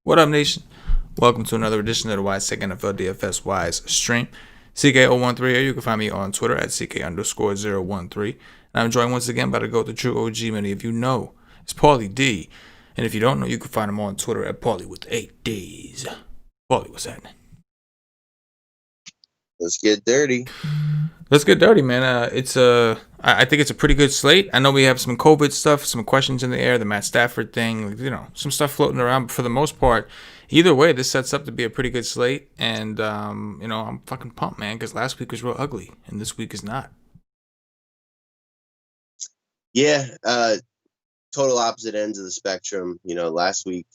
What up, nation? Welcome to another edition of the Wise Second NFL DFS Wise stream. CK013 here. You can find me on Twitter at CK_013. And I'm joined once again by the GOAT, the true OG. Many of you know it's Paulie D. And if you don't know, you can find him on Twitter at Paulie with 8 Ds. Paulie, what's happening? Let's get dirty. Let's get dirty, man. I think it's a pretty good slate. I know we have some COVID stuff, some questions in the air, the Matt Stafford thing, some stuff floating around. But for the most part, either way, this sets up to be a pretty good slate. And, I'm fucking pumped, man, because last week was real ugly, and this week is not. Yeah, total opposite ends of the spectrum. Last week,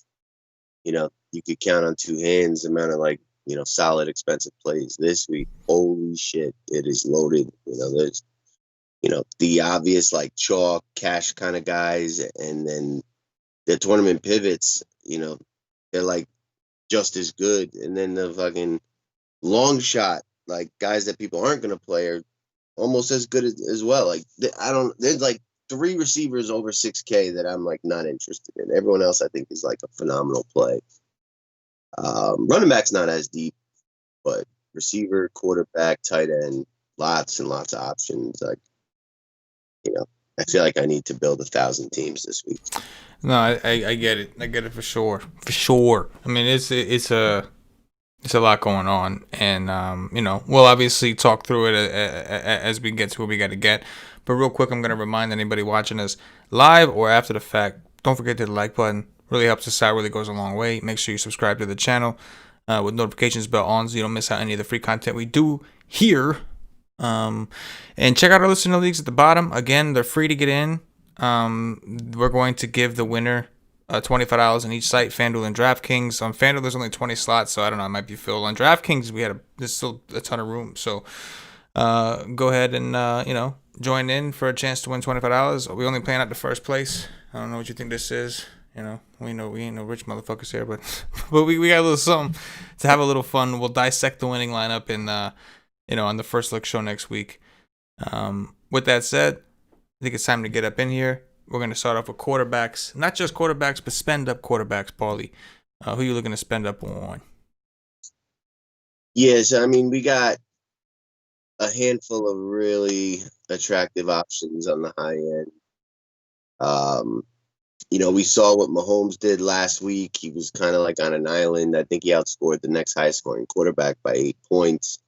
you could count on two hands the amount of, solid, expensive plays. This week, holy shit, it is loaded. There's, the obvious, chalk, cash kind of guys, and then the tournament pivots, they're, just as good. And then the fucking long shot, guys that people aren't going to play are almost as good as well. There's, 3 receivers over 6K that I'm, not interested in. Everyone else, I think, is, a phenomenal play. Running back's not as deep, but receiver, quarterback, tight end, lots and lots of options. I feel like I need to build 1,000 teams this week. No, I get it. I get it for sure. For sure. I mean, it's a lot going on, and we'll obviously talk through it as we get to what we got to get. But real quick, I'm going to remind anybody watching us live or after the fact, don't forget to hit the like button. Really helps us out, really goes a long way. Make sure you subscribe to the channel with notifications bell on so you don't miss out any of the free content we do here. And check out our listener leagues at the bottom. Again, they're free to get in. We're going to give the winner $25 on each site, FanDuel and DraftKings. On FanDuel, there's only 20 slots, so I don't know, it might be filled. On DraftKings, there's still a ton of room. So go ahead and join in for a chance to win $25. We're only playing out the first place. I don't know what you think this is. We ain't no rich motherfuckers here, but we got a little something to have a little fun. We'll dissect the winning lineup in on the first look show next week. With that said, I think it's time to get up in here. We're going to start off with quarterbacks, not just quarterbacks, but spend up quarterbacks. Paulie, who are you looking to spend up on? Yes, we got a handful of really attractive options on the high end. We saw what Mahomes did last week. He was kind of on an island. I think he outscored the next highest scoring quarterback by 8 points.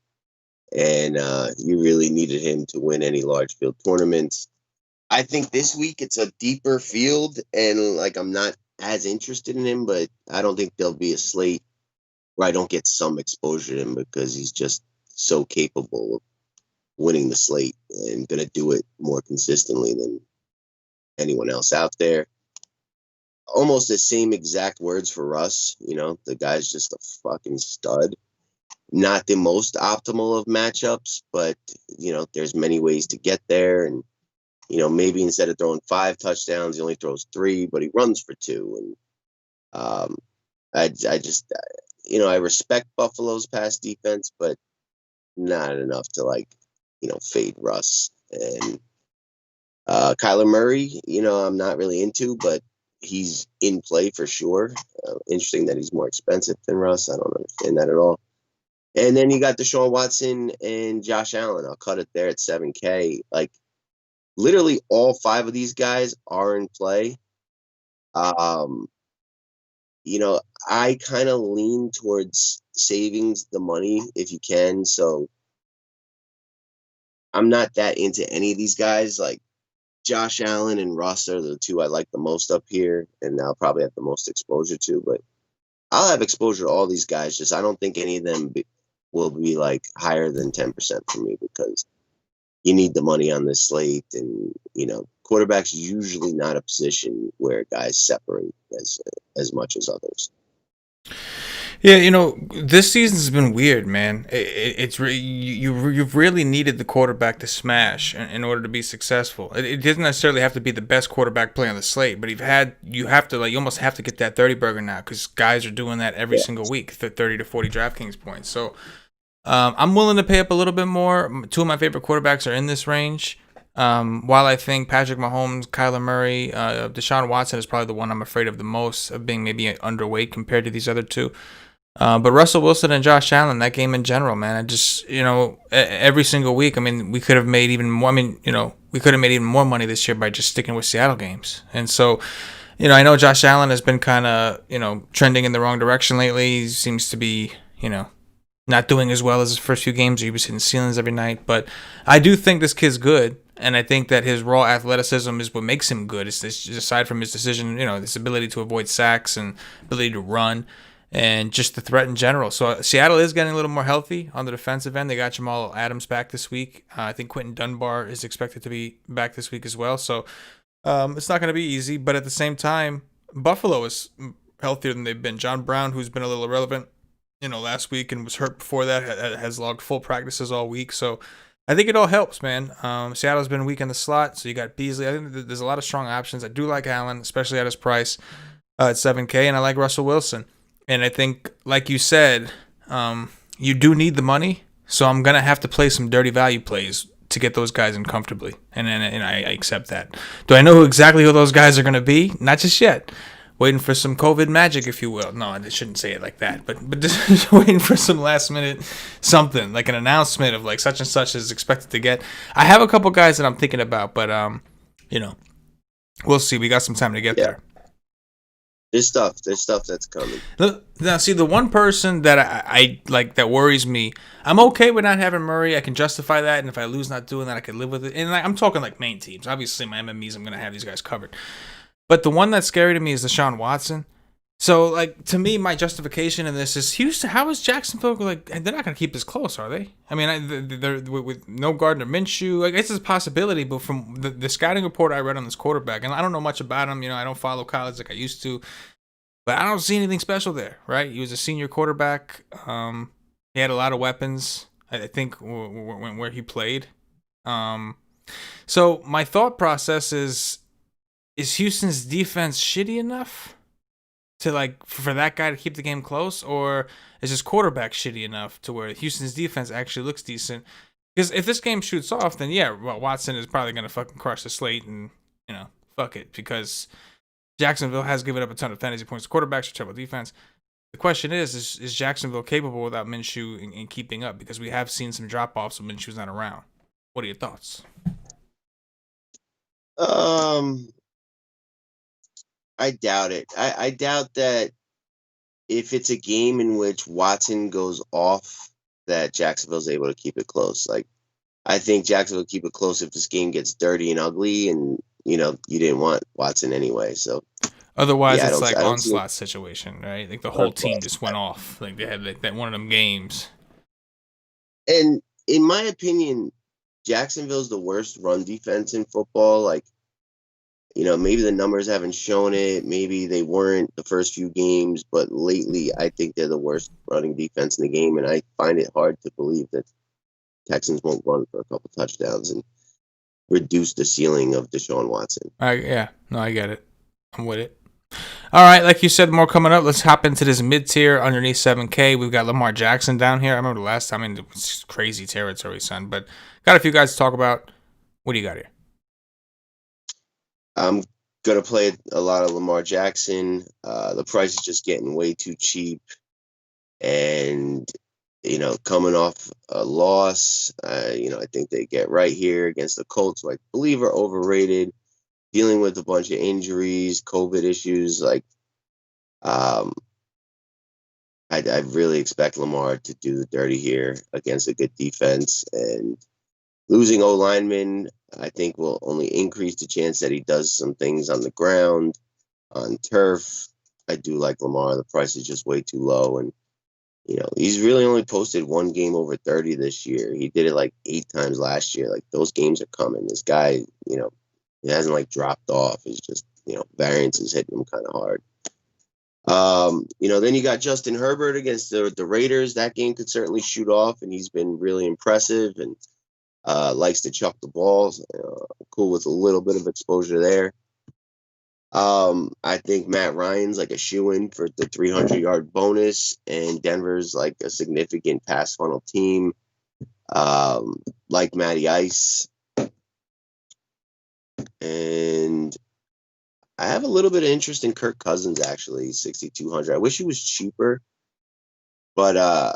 And you really needed him to win any large field tournaments. I think this week it's a deeper field, and I'm not as interested in him, but I don't think there'll be a slate where I don't get some exposure to him because he's just so capable of winning the slate and going to do it more consistently than anyone else out there. Almost the same exact words for Russ. The guy's just a fucking stud. Not the most optimal of matchups, but, there's many ways to get there. And, maybe instead of throwing 5 touchdowns, he only throws 3, but he runs for 2. And I just, I respect Buffalo's pass defense, but not enough to, fade Russ. And Kyler Murray, I'm not really into, but he's in play for sure. Interesting that he's more expensive than Russ. I don't understand that at all. And then you got Deshaun Watson and Josh Allen. I'll cut it there at 7K. Literally all 5 of these guys are in play. I kind of lean towards saving the money if you can. So I'm not that into any of these guys. Josh Allen and Russ are the 2 I like the most up here, and I'll probably have the most exposure to. But I'll have exposure to all these guys. Just I don't think any of them will be higher than 10% for me because you need the money on this slate, and quarterback's usually not a position where guys separate as much as others. Yeah, this season's been weird, man. You've really needed the quarterback to smash in order to be successful. It doesn't necessarily have to be the best quarterback play on the slate, but you almost have to get that 30 burger now because guys are doing that every single week, 30 to 40 DraftKings points. So I'm willing to pay up a little bit more. 2 of my favorite quarterbacks are in this range. While I think Patrick Mahomes, Kyler Murray, Deshaun Watson is probably the one I'm afraid of the most, of being maybe underweight compared to these other two. But Russell Wilson and Josh Allen, that game in general, man, I just, every single week, I mean, we could have made even more. I mean, we could have made even more money this year by just sticking with Seattle games. And so, I know Josh Allen has been kind of, trending in the wrong direction lately. He seems to be, not doing as well as his first few games. He was hitting ceilings every night. But I do think this kid's good. And I think that his raw athleticism is what makes him good. It's aside from his decision, his ability to avoid sacks and ability to run and just the threat in general. So Seattle is getting a little more healthy on the defensive end. They got Jamal Adams back this week. I think Quentin Dunbar is expected to be back this week as well. So it's not going to be easy. But at the same time, Buffalo is healthier than they've been. John Brown, who's been a little irrelevant, last week and was hurt before that, has logged full practices all week. So I think it all helps, man. Seattle's been weak in the slot, so you got Beasley. I think there's a lot of strong options. I do like Allen, especially at his price at $7K, and I like Russell Wilson. And I think, like you said, you do need the money, so I'm going to have to play some dirty value plays to get those guys in comfortably, and I accept that. Do I know exactly who those guys are going to be? Not just yet. Waiting for some COVID magic, if you will. No, I shouldn't say it like that, but just waiting for some last minute something, like an announcement of like such and such is expected to get. I have a couple guys that I'm thinking about, but we'll see. We got some time to get there. There's stuff that's coming. Now, see, the one person that I like that worries me, I'm okay with not having Murray. I can justify that, and if I lose not doing that, I can live with it. And I'm talking like main teams. Obviously, my MMEs, I'm going to have these guys covered. But the one that's scary to me is Deshaun Watson. So, like, to me, my justification in this is Houston. How is Jacksonville like? They're not going to keep this close, are they? I mean, they're with no Gardner Minshew. I guess it's a possibility, but from the scouting report I read on this quarterback, and I don't know much about him. I don't follow college like I used to, but I don't see anything special there. Right? He was a senior quarterback. He had a lot of weapons. I think where he played. So my thought process is Houston's defense shitty enough to like for that guy to keep the game close, or is his quarterback shitty enough to where Houston's defense actually looks decent? Because if this game shoots off, then yeah, well, Watson is probably gonna fucking crush the slate and fuck it, because Jacksonville has given up a ton of fantasy points to quarterbacks for terrible defense. The question is Jacksonville capable without Minshew in keeping up? Because we have seen some drop offs when Minshew's not around. What are your thoughts? I doubt it. I doubt that if it's a game in which Watson goes off, that Jacksonville's able to keep it close. Like, I think Jacksonville will keep it close if this game gets dirty and ugly, and you didn't want Watson anyway. So otherwise, it's like onslaught situation, right? Like the whole team just went off. Like they had like that one of them games. And in my opinion, Jacksonville's the worst run defense in football. Like, maybe the numbers haven't shown it. Maybe they weren't the first few games, but lately I think they're the worst running defense in the game, and I find it hard to believe that Texans won't run for a couple touchdowns and reduce the ceiling of Deshaun Watson. I get it. I'm with it. All right, like you said, more coming up. Let's hop into this mid-tier underneath 7K. We've got Lamar Jackson down here. I remember the last time, it was crazy territory, son, but got a few guys to talk about. What do you got here? I'm going to play a lot of Lamar Jackson. The price is just getting way too cheap. And, coming off a loss, I think they get right here against the Colts, who I believe are overrated, dealing with a bunch of injuries, COVID issues. Like, I really expect Lamar to do the dirty here against a good defense. And losing O-lineman, I think, will only increase the chance that he does some things on the ground, on turf. I do like Lamar. The price is just way too low. And, he's really only posted one game over 30 this year. He did it like 8 times last year. Like, those games are coming. This guy, he hasn't like dropped off. It's just, variance is hitting him kind of hard. Then you got Justin Herbert against the Raiders. That game could certainly shoot off, and he's been really impressive and likes to chuck the balls. Cool with a little bit of exposure there. I think Matt Ryan's like a shoo-in for the 300-yard bonus, and Denver's like a significant pass funnel team. Like Matty Ice. And I have a little bit of interest in Kirk Cousins, actually, 6,200. I wish he was cheaper, but I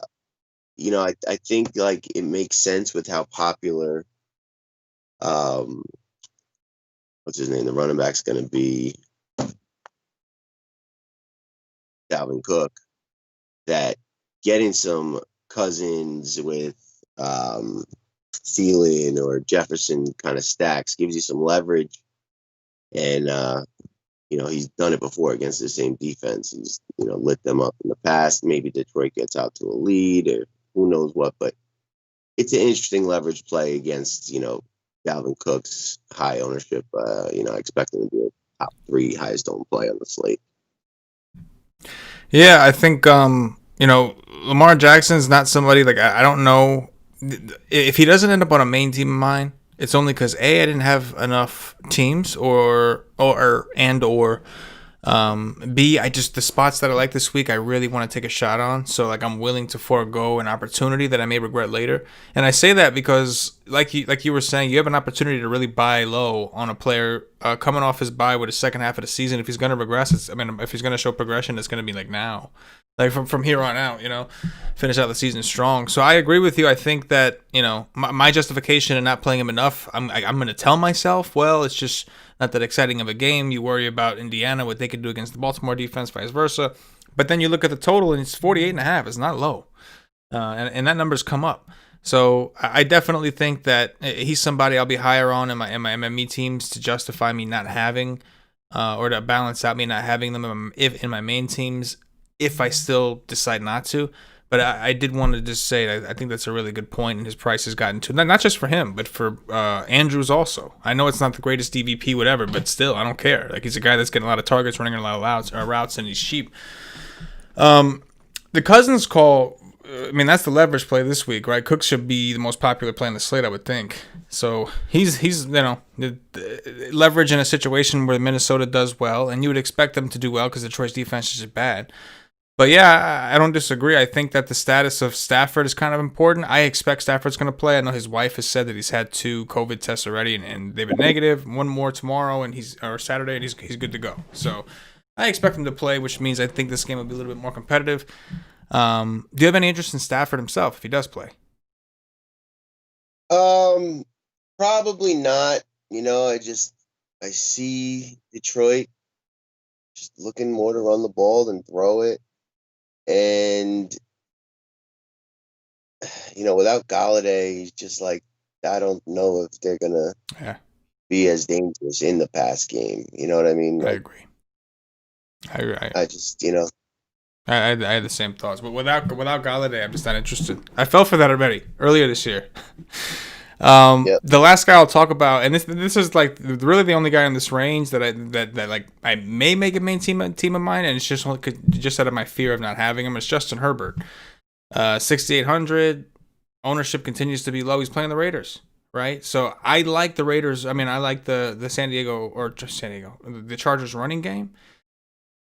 think like it makes sense with how popular um what's his name, the running back's going to be, Dalvin Cook, that getting some Cousins with Thielen or Jefferson kind of stacks gives you some leverage. And he's done it before against the same defense. He's lit them up in the past. Maybe Detroit gets out to a lead or who knows what, but it's an interesting leverage play against Dalvin Cook's high ownership. I expect him to be a top 3 highest owned play on the slate. Yeah, I think Lamar Jackson's not somebody like I don't know if he doesn't end up on a main team of mine. It's only because I didn't have enough teams, or B, I just the spots that I like this week I really want to take a shot on. So like I'm willing to forego an opportunity that I may regret later. And I say that because like you were saying, you have an opportunity to really buy low on a player coming off his bye with the second half of the season. If he's going to regress, if he's going to show progression, it's going to be like now. Like from here on out, finish out the season strong. So I agree with you. I think that, my justification in not playing him enough, I'm going to tell myself, well, it's just not that exciting of a game. You worry about Indiana, what they could do against the Baltimore defense, vice versa. But then you look at the total, and it's 48.5. It's not low. And that number's come up. So I definitely think that he's somebody I'll be higher on in my MME teams to justify me not having, or to balance out me not having them in my main teams, if I still decide not to. But I did want to just say I think that's a really good point, and his price has gotten to not just for him, but for Andrews also. I know it's not the greatest DVP, whatever, but still, I don't care. Like, he's a guy that's getting a lot of targets, running a lot of routes, and he's cheap. The Cousins call, that's the leverage play this week, right? Cook should be the most popular play on the slate, I would think. So he's leverage in a situation where Minnesota does well, and you would expect them to do well because Detroit's defense is just bad. But yeah, I don't disagree. I think that the status of Stafford is kind of important. I expect Stafford's going to play. I know his wife has said that he's had 2 COVID tests already, and they've been negative. 1 more tomorrow, or Saturday, and he's good to go. So I expect him to play, which means I think this game will be a little bit more competitive. Do you have any interest in Stafford himself if he does play? Probably not. I see Detroit just looking more to run the ball than throw it. And, without Galladay, he's just like, I don't know if they're going to be as dangerous in the pass game. You know what I mean? I agree. I just, I had the same thoughts. But without Galladay, I'm just not interested. I fell for that already earlier this year. Yep. The last guy I'll talk about, and this is like really the only guy in this range that I may make a main team of mine, and it's just out of my fear of not having him. It's Justin Herbert, 6,800. Ownership continues to be low. He's playing the Raiders, right? So I like the Raiders. I like the the Chargers running game,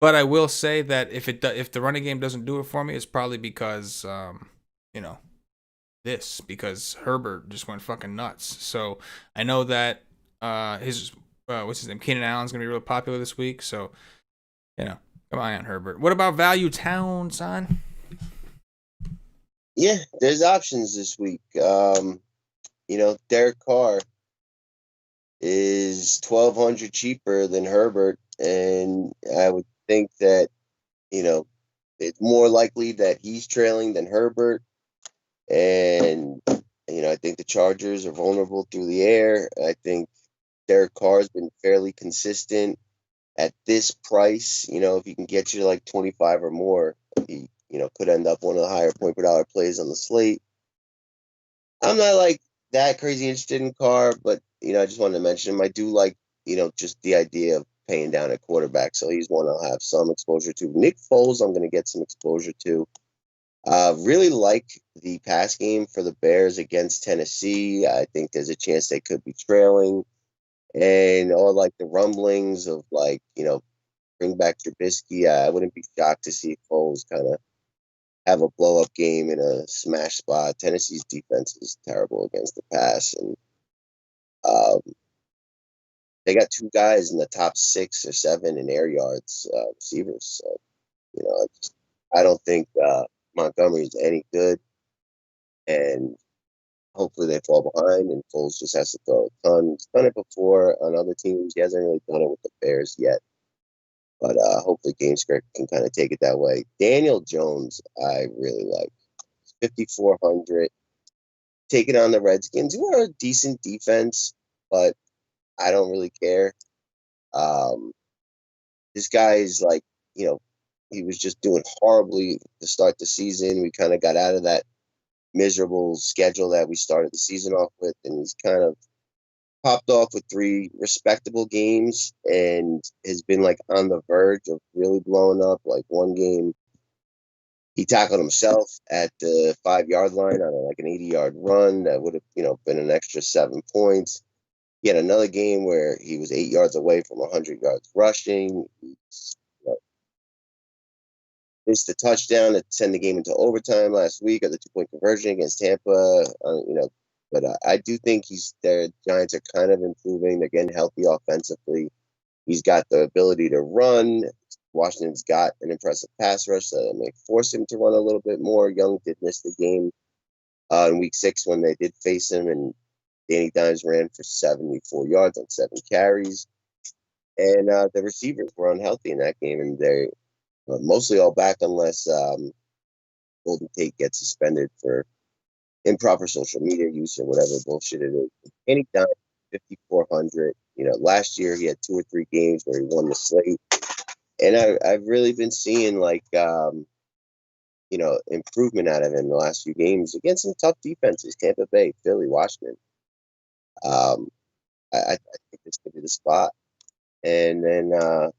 but I will say that if the running game doesn't do it for me, it's probably because because Herbert just went fucking nuts. So I know that what's his name, Keenan Allen's gonna be real popular this week. So come on Herbert. What about value town, son? Yeah, there's options this week. Derek Carr is $1,200 cheaper than Herbert, and I would think that it's more likely that he's trailing than Herbert. And, I think the Chargers are vulnerable through the air. I think Derek Carr has been fairly consistent at this price. If he can get you to like 25 or more, he, could end up one of the higher point per dollar plays on the slate. I'm not like that crazy interested in Carr, but, I just wanted to mention him. I do like, just the idea of paying down at quarterback. So he's one I'll have some exposure to. Nick Foles, I'm going to get some exposure to. Really like the pass game for the Bears against Tennessee. I think there's a chance they could be trailing. And all like the rumblings of bring back Trubisky. I wouldn't be shocked to see Foles kind of have a blow-up game in a smash spot. Tennessee's defense is terrible against the pass. And they got two guys in the top 6 or 7 in air yards, receivers. So, I don't think Montgomery is any good, and hopefully they fall behind, and Foles just has to throw a ton. He's done it before on other teams. He hasn't really done it with the Bears yet. But hopefully Game Script can kind of take it that way. Daniel Jones, I really like. 5,400. Taking on the Redskins, who are a decent defense, but I don't really care. This guy is like, he was just doing horribly to start the season. We kind of got out of that miserable schedule that we started the season off with, and he's kind of popped off with 3 respectable games and has been like on the verge of really blowing up. Like one game, he tackled himself at the 5-yard line on like an 80-yard run that would have, been an extra 7 points. He had another game where he was 8 yards away from 100 yards rushing. Missed the touchdown to send the game into overtime last week, or the 2-point conversion against Tampa. But I do think their Giants are kind of improving. They're getting healthy offensively. He's got the ability to run. Washington's got an impressive pass rush that may force him to run a little bit more. Young did miss the game in week 6 when they did face him, and Danny Dimes ran for 74 yards on 7 carries. And the receivers were unhealthy in that game, and they're mostly all back unless Golden Tate gets suspended for improper social media use or whatever bullshit it is. Danny Dimes, 5,400. Last year he had 2 or 3 games where he won the slate. And I've really been seeing improvement out of him the last few games against some tough defenses: Tampa Bay, Philly, Washington. I think this could be the spot. And then the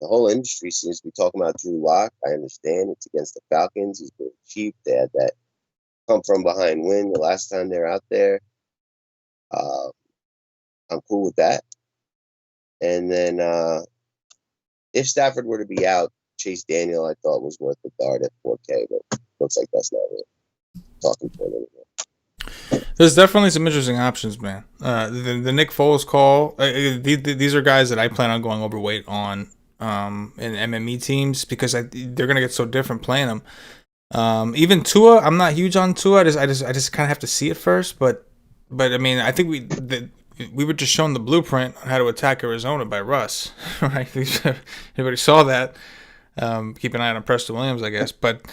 whole industry seems to be talking about Drew Lock. I understand it's against the Falcons. He's really cheap. They had that come from behind win the last time they're out there. I'm cool with that. And then if Stafford were to be out, Chase Daniel I thought was worth the dart at 4K, but looks like that's not really talking point anymore. There's definitely some interesting options, man. The Nick Foles call. These are guys that I plan on going overweight on in MME teams because they're gonna get so different playing them. Even Tua, I'm not huge on Tua. I just kind of have to see it first. But I mean, I think we were just shown the blueprint on how to attack Arizona by Russ, right? Everybody saw that. Keep an eye on Preston Williams, I guess. But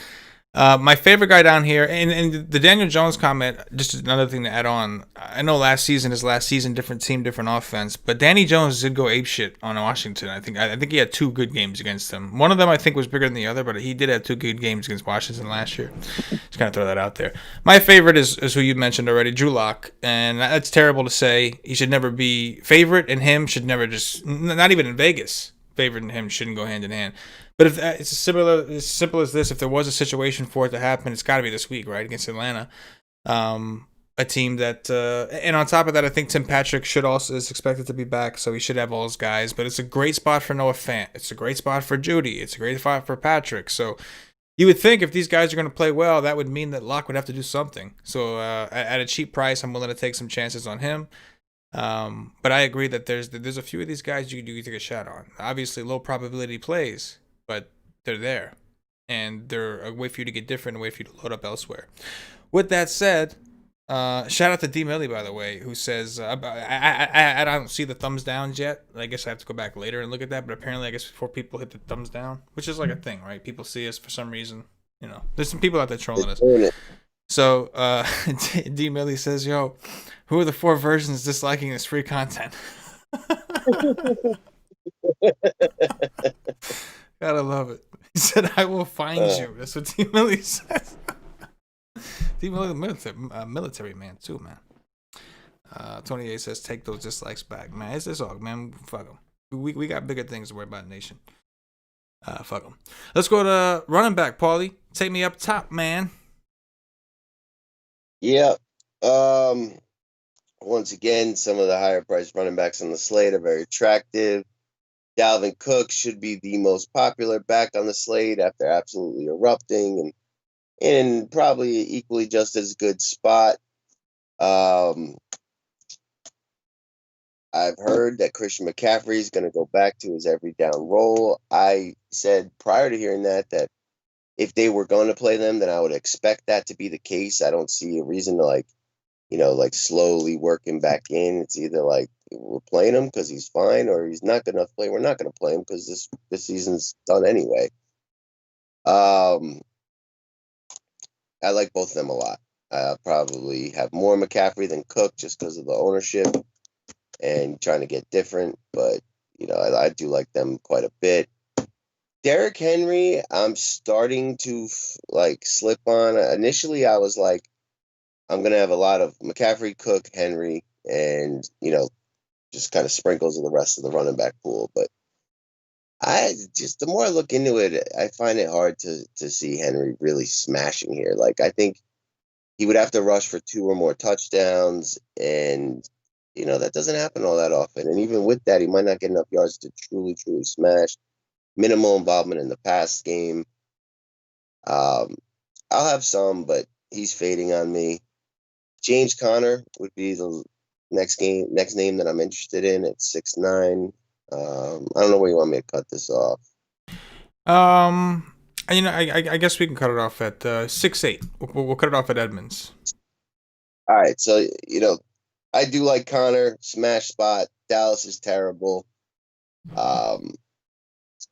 my favorite guy down here, and the Daniel Jones comment, just another thing to add on. I know last season, different team, different offense, but Danny Jones did go apeshit on Washington. I think he had 2 good games against them. One of them I think was bigger than the other, but he did have 2 good games against Washington last year. Just kind of throw that out there. My favorite is who you mentioned already, Drew Lock, and that's terrible to say. He should never be favorite, and him should never not even in Vegas. Favorite and him shouldn't go hand in hand. But if it's as simple as this, if there was a situation for it to happen, it's got to be this week, right, against Atlanta. A team that, and on top of that, I think Tim Patrick is expected to be back, so he should have all his guys. But it's a great spot for Noah Fant. It's a great spot for Judy. It's a great spot for Patrick. So you would think if these guys are going to play well, that would mean that Locke would have to do something. So at a cheap price, I'm willing to take some chances on him. But I agree that there's a few of these guys you take a shot on. Obviously, low probability plays, but they're there, and they're a way for you to get different, a way for you to load up elsewhere. With that said, shout out to D Millie, by the way, who says I don't see the thumbs downs yet. I guess I have to go back later and look at that. But apparently, I guess before people hit the thumbs down, which is like a thing, right? People see us for some reason. There's some people out there trolling us. So D Millie says, "Yo, who are the 4 versions disliking this free content?" Gotta love it. He said, "I will find you." That's what D Millie says. D Millie, military man too, man. Tony A says, "Take those dislikes back, man." It's this all, man. Fuck them. We got bigger things to worry about, nation. Fuck them. Let's go to running back, Paulie. Take me up top, man. Yeah. Once again, some of the higher priced running backs on the slate are very attractive. Dalvin Cook should be the most popular back on the slate after absolutely erupting, and in probably equally just as good spot. I've heard that Christian McCaffrey is going to go back to his every down role. I said prior to hearing that if they were going to play them, then I would expect that to be the case. I don't see a reason to like slowly work him back in. It's either like we're playing him because he's fine, or he's not good enough to play. We're not going to play him because this season's done anyway. I like both of them a lot. I probably have more McCaffrey than Cook just because of the ownership and trying to get different, but I do like them quite a bit. Derrick Henry, I'm starting to slip on. Initially, I was like, I'm gonna have a lot of McCaffrey, Cook, Henry, and just kind of sprinkles of the rest of the running back pool. But the more I look into it, I find it hard to see Henry really smashing here. Like, I think he would have to rush for 2 or more touchdowns, and that doesn't happen all that often. And even with that, he might not get enough yards to truly smash. Minimal involvement in the pass game. I'll have some, but he's fading on me. James Conner would be the next name that I'm interested in at 6'9". I don't know where you want me to cut this off. I guess we can cut it off at 6'8". We'll cut it off at Edmonds. All right, so I do like Conner, smash spot. Dallas is terrible.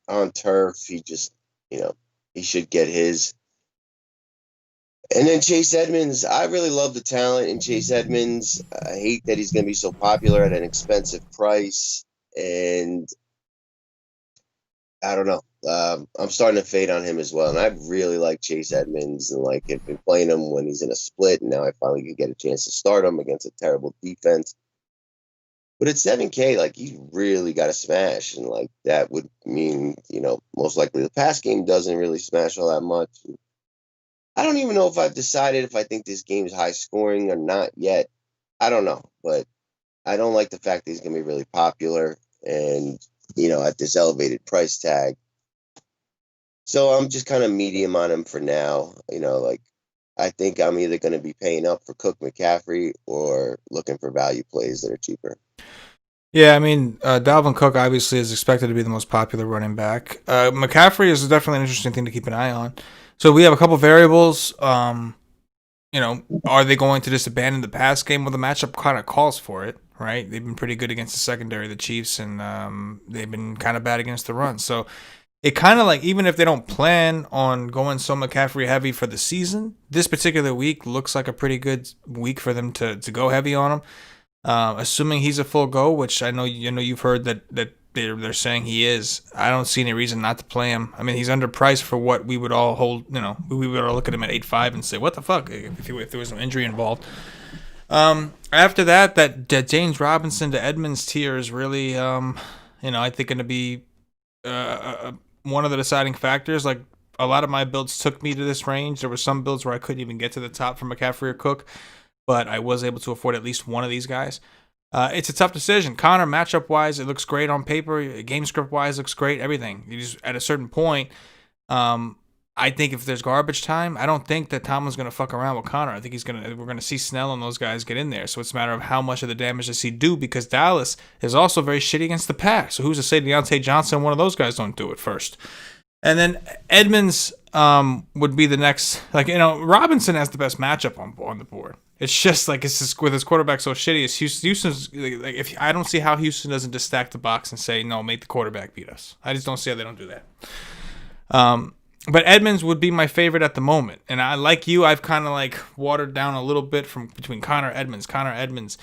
On turf, he just he should get his. And then Chase Edmonds, I really love the talent in Chase Edmonds. I hate that he's going to be so popular at an expensive price. And I don't know. I'm starting to fade on him as well. And I really like Chase Edmonds and have been playing him when he's in a split. And now I finally can get a chance to start him against a terrible defense. But at 7K, you really got to smash. And that would mean, most likely the pass game doesn't really smash all that much. I don't even know if I've decided if I think this game is high scoring or not yet. I don't know, but I don't like the fact that he's going to be really popular and, at this elevated price tag. So I'm just kind of medium on him for now. I think I'm either going to be paying up for Cook, McCaffrey, or looking for value plays that are cheaper. Yeah, I mean, Dalvin Cook obviously is expected to be the most popular running back. McCaffrey is definitely an interesting thing to keep an eye on. So we have a couple variables. Are they going to just abandon the pass game? Well, the matchup kind of calls for it, right? They've been pretty good against the secondary, the Chiefs, and they've been kind of bad against the run. So it kind of even if they don't plan on going so McCaffrey heavy for the season, this particular week looks like a pretty good week for them to go heavy on him. Assuming he's a full go, which I know you've heard that they're saying he is. I don't see any reason not to play him. I mean, he's underpriced for what we would all hold. We would all look at him at 8.5 and say, "What the fuck?" If there was no injury involved. After that James Robinson to Edmonds tier is really, I think going to be one of the deciding factors. A lot of my builds took me to this range. There were some builds where I couldn't even get to the top for McCaffrey or Cook, but I was able to afford at least one of these guys. It's a tough decision. Conner, matchup-wise, it looks great on paper. Game script-wise, looks great. Everything. You just, at a certain point, I think if there's garbage time, I don't think that Tomlin's going to fuck around with Conner. I think we're going to see Snell and those guys get in there. So it's a matter of how much of the damage does he do, because Dallas is also very shitty against the pass. So who's to say Deontay Johnson, one of those guys, don't do it first? And then Edmonds would be the next. Robinson has the best matchup on the board. It's just it's just with his quarterback so shitty. It's Houston's if I don't see how Houston doesn't just stack the box and say no, make the quarterback beat us. I just don't see how they don't do that. But Edmonds would be my favorite at the moment, and I've kind of watered down a little bit from between Conner Edmonds.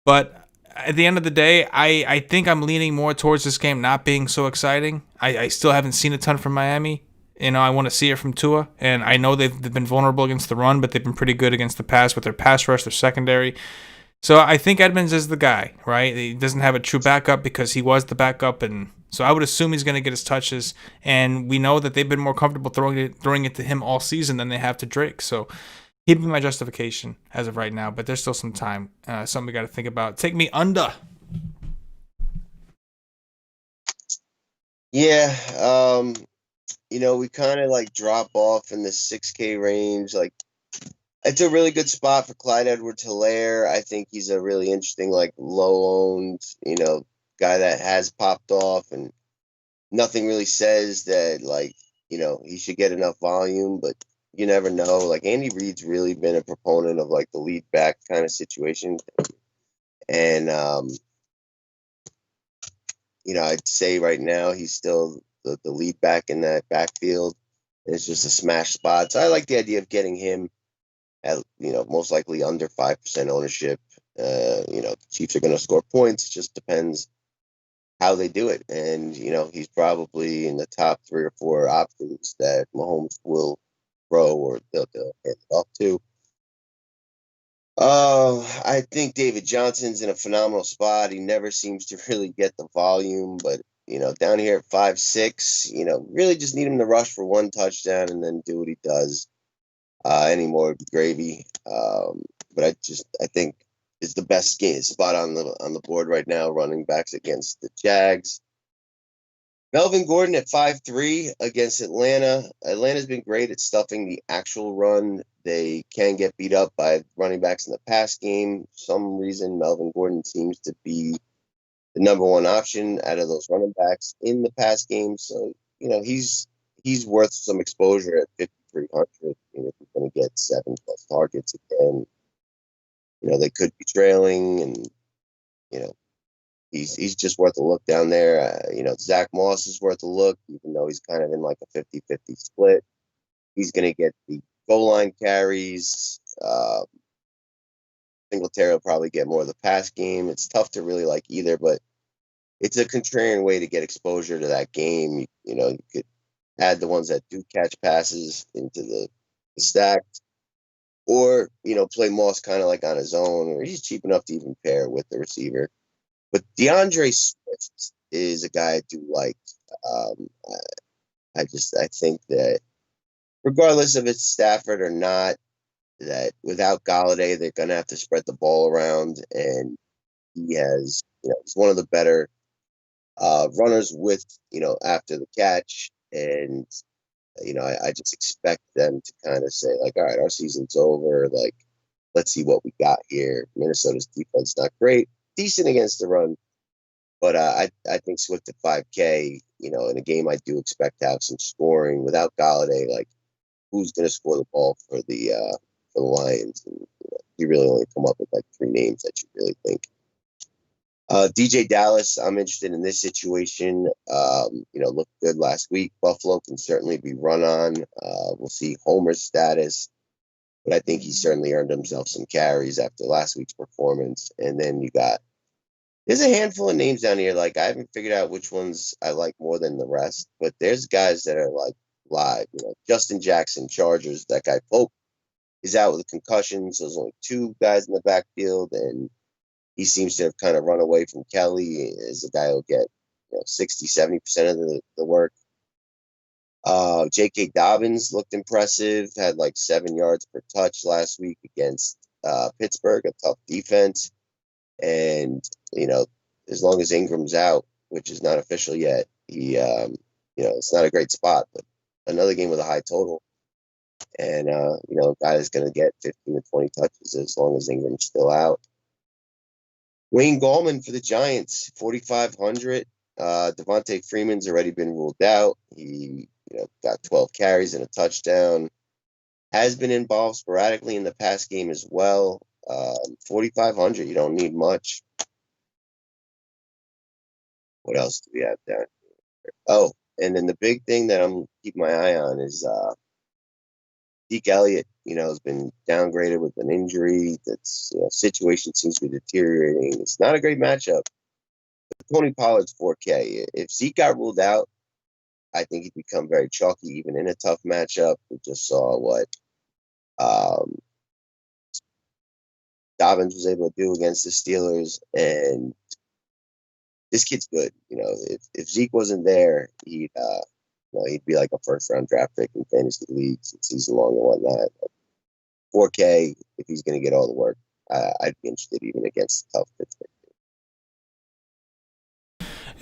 But at the end of the day, I think I'm leaning more towards this game not being so exciting. I still haven't seen a ton from Miami. I want to see it from Tua, and I know they've been vulnerable against the run, but they've been pretty good against the pass with their pass rush, their secondary. So I think Edmonds is the guy, right? He doesn't have a true backup because he was the backup, and so I would assume he's going to get his touches. And we know that they've been more comfortable throwing it to him all season than they have to Drake. So he'd be my justification as of right now, but there's still some time. Something we got to think about. Take me under. Yeah, we kind of drop off in the 6K range. It's a really good spot for Clyde Edwards-Helaire. I think he's a really interesting, like low-owned, guy that has popped off, and nothing really says that like he should get enough volume, but you never know. Like Andy Reid's really been a proponent of like the lead back kind of situation, and I'd say right now he's still the lead back in that backfield, and it's just a smash spot. So I like the idea of getting him at most likely under 5% ownership. Chiefs are going to score points. It just depends how they do it. And, he's probably in the top 3 or 4 options that Mahomes will throw or they'll hand it off to. I think David Johnson's in a phenomenal spot. He never seems to really get the volume, but, down here at 5'6", really just need him to rush for 1 touchdown and then do what he does. Any more would be gravy. But I think it's the best spot on the board right now, running backs against the Jags. Melvin Gordon at 5'3" against Atlanta. Atlanta's been great at stuffing the actual run. They can get beat up by running backs in the pass game. For some reason, Melvin Gordon seems to be the number 1 option out of those running backs in the pass game. So, he's worth some exposure at 5,300. If he's going to get 7+ targets again, they could be trailing, and he's just worth a look down there. Zach Moss is worth a look, even though he's kind of in like a 50-50 split. He's going to get the goal line carries. Singletary will probably get more of the pass game. It's tough to really like either, but it's a contrarian way to get exposure to that game. You could add the ones that do catch passes into the stack, or play Moss kind of like on his own, or he's cheap enough to even pair with the receiver. But DeAndre Swift is a guy I do like. I think that regardless if it's Stafford or not, that without Galladay, they're going to have to spread the ball around, and he has, he's one of the better runners with, after the catch, and I just expect them to kind of say like, all right, our season's over. Like, let's see what we got here. Minnesota's defense not great, decent against the run, but I think Swift at 5K, in a game I do expect to have some scoring without Galladay. Like, who's going to score the ball for the Lions? And, you really only come up with like 3 names that you really think. DJ Dallas, I'm interested in this situation. Looked good last week. Buffalo can certainly be run on. We'll see Homer's status, but I think he certainly earned himself some carries after last week's performance. And then there's a handful of names down here. Like, I haven't figured out which ones I like more than the rest, but there's guys that are like live. Justin Jackson, Chargers. That guy Pope is out with a concussion, so there's only 2 guys in the backfield, and he seems to have kind of run away from Kelly as a guy who'll get 60-70% of the work. J.K. Dobbins looked impressive, had like 7 yards per touch last week against Pittsburgh, a tough defense. And, as long as Ingram's out, which is not official yet, he, it's not a great spot, but another game with a high total. And, a guy is going to get 15 to 20 touches as long as Ingram's still out. Wayne Gallman for the Giants, 4,500. Devontae Freeman's already been ruled out. He got 12 carries and a touchdown. Has been involved sporadically in the pass game as well. 4,500, you don't need much. What else do we have down here? Oh, and then the big thing that I'm keeping my eye on is Zeke Elliott, has been downgraded with an injury. That's situation seems to be deteriorating. It's not a great matchup. But Tony Pollard's 4K. If Zeke got ruled out, I think he'd become very chalky even in a tough matchup. We just saw what Dobbins was able to do against the Steelers, and this kid's good. If Zeke wasn't there, he'd be like a first-round draft pick in fantasy leagues since he's long and whatnot. 4K, if he's going to get all the work, I'd be interested even against tough Pittsburgh.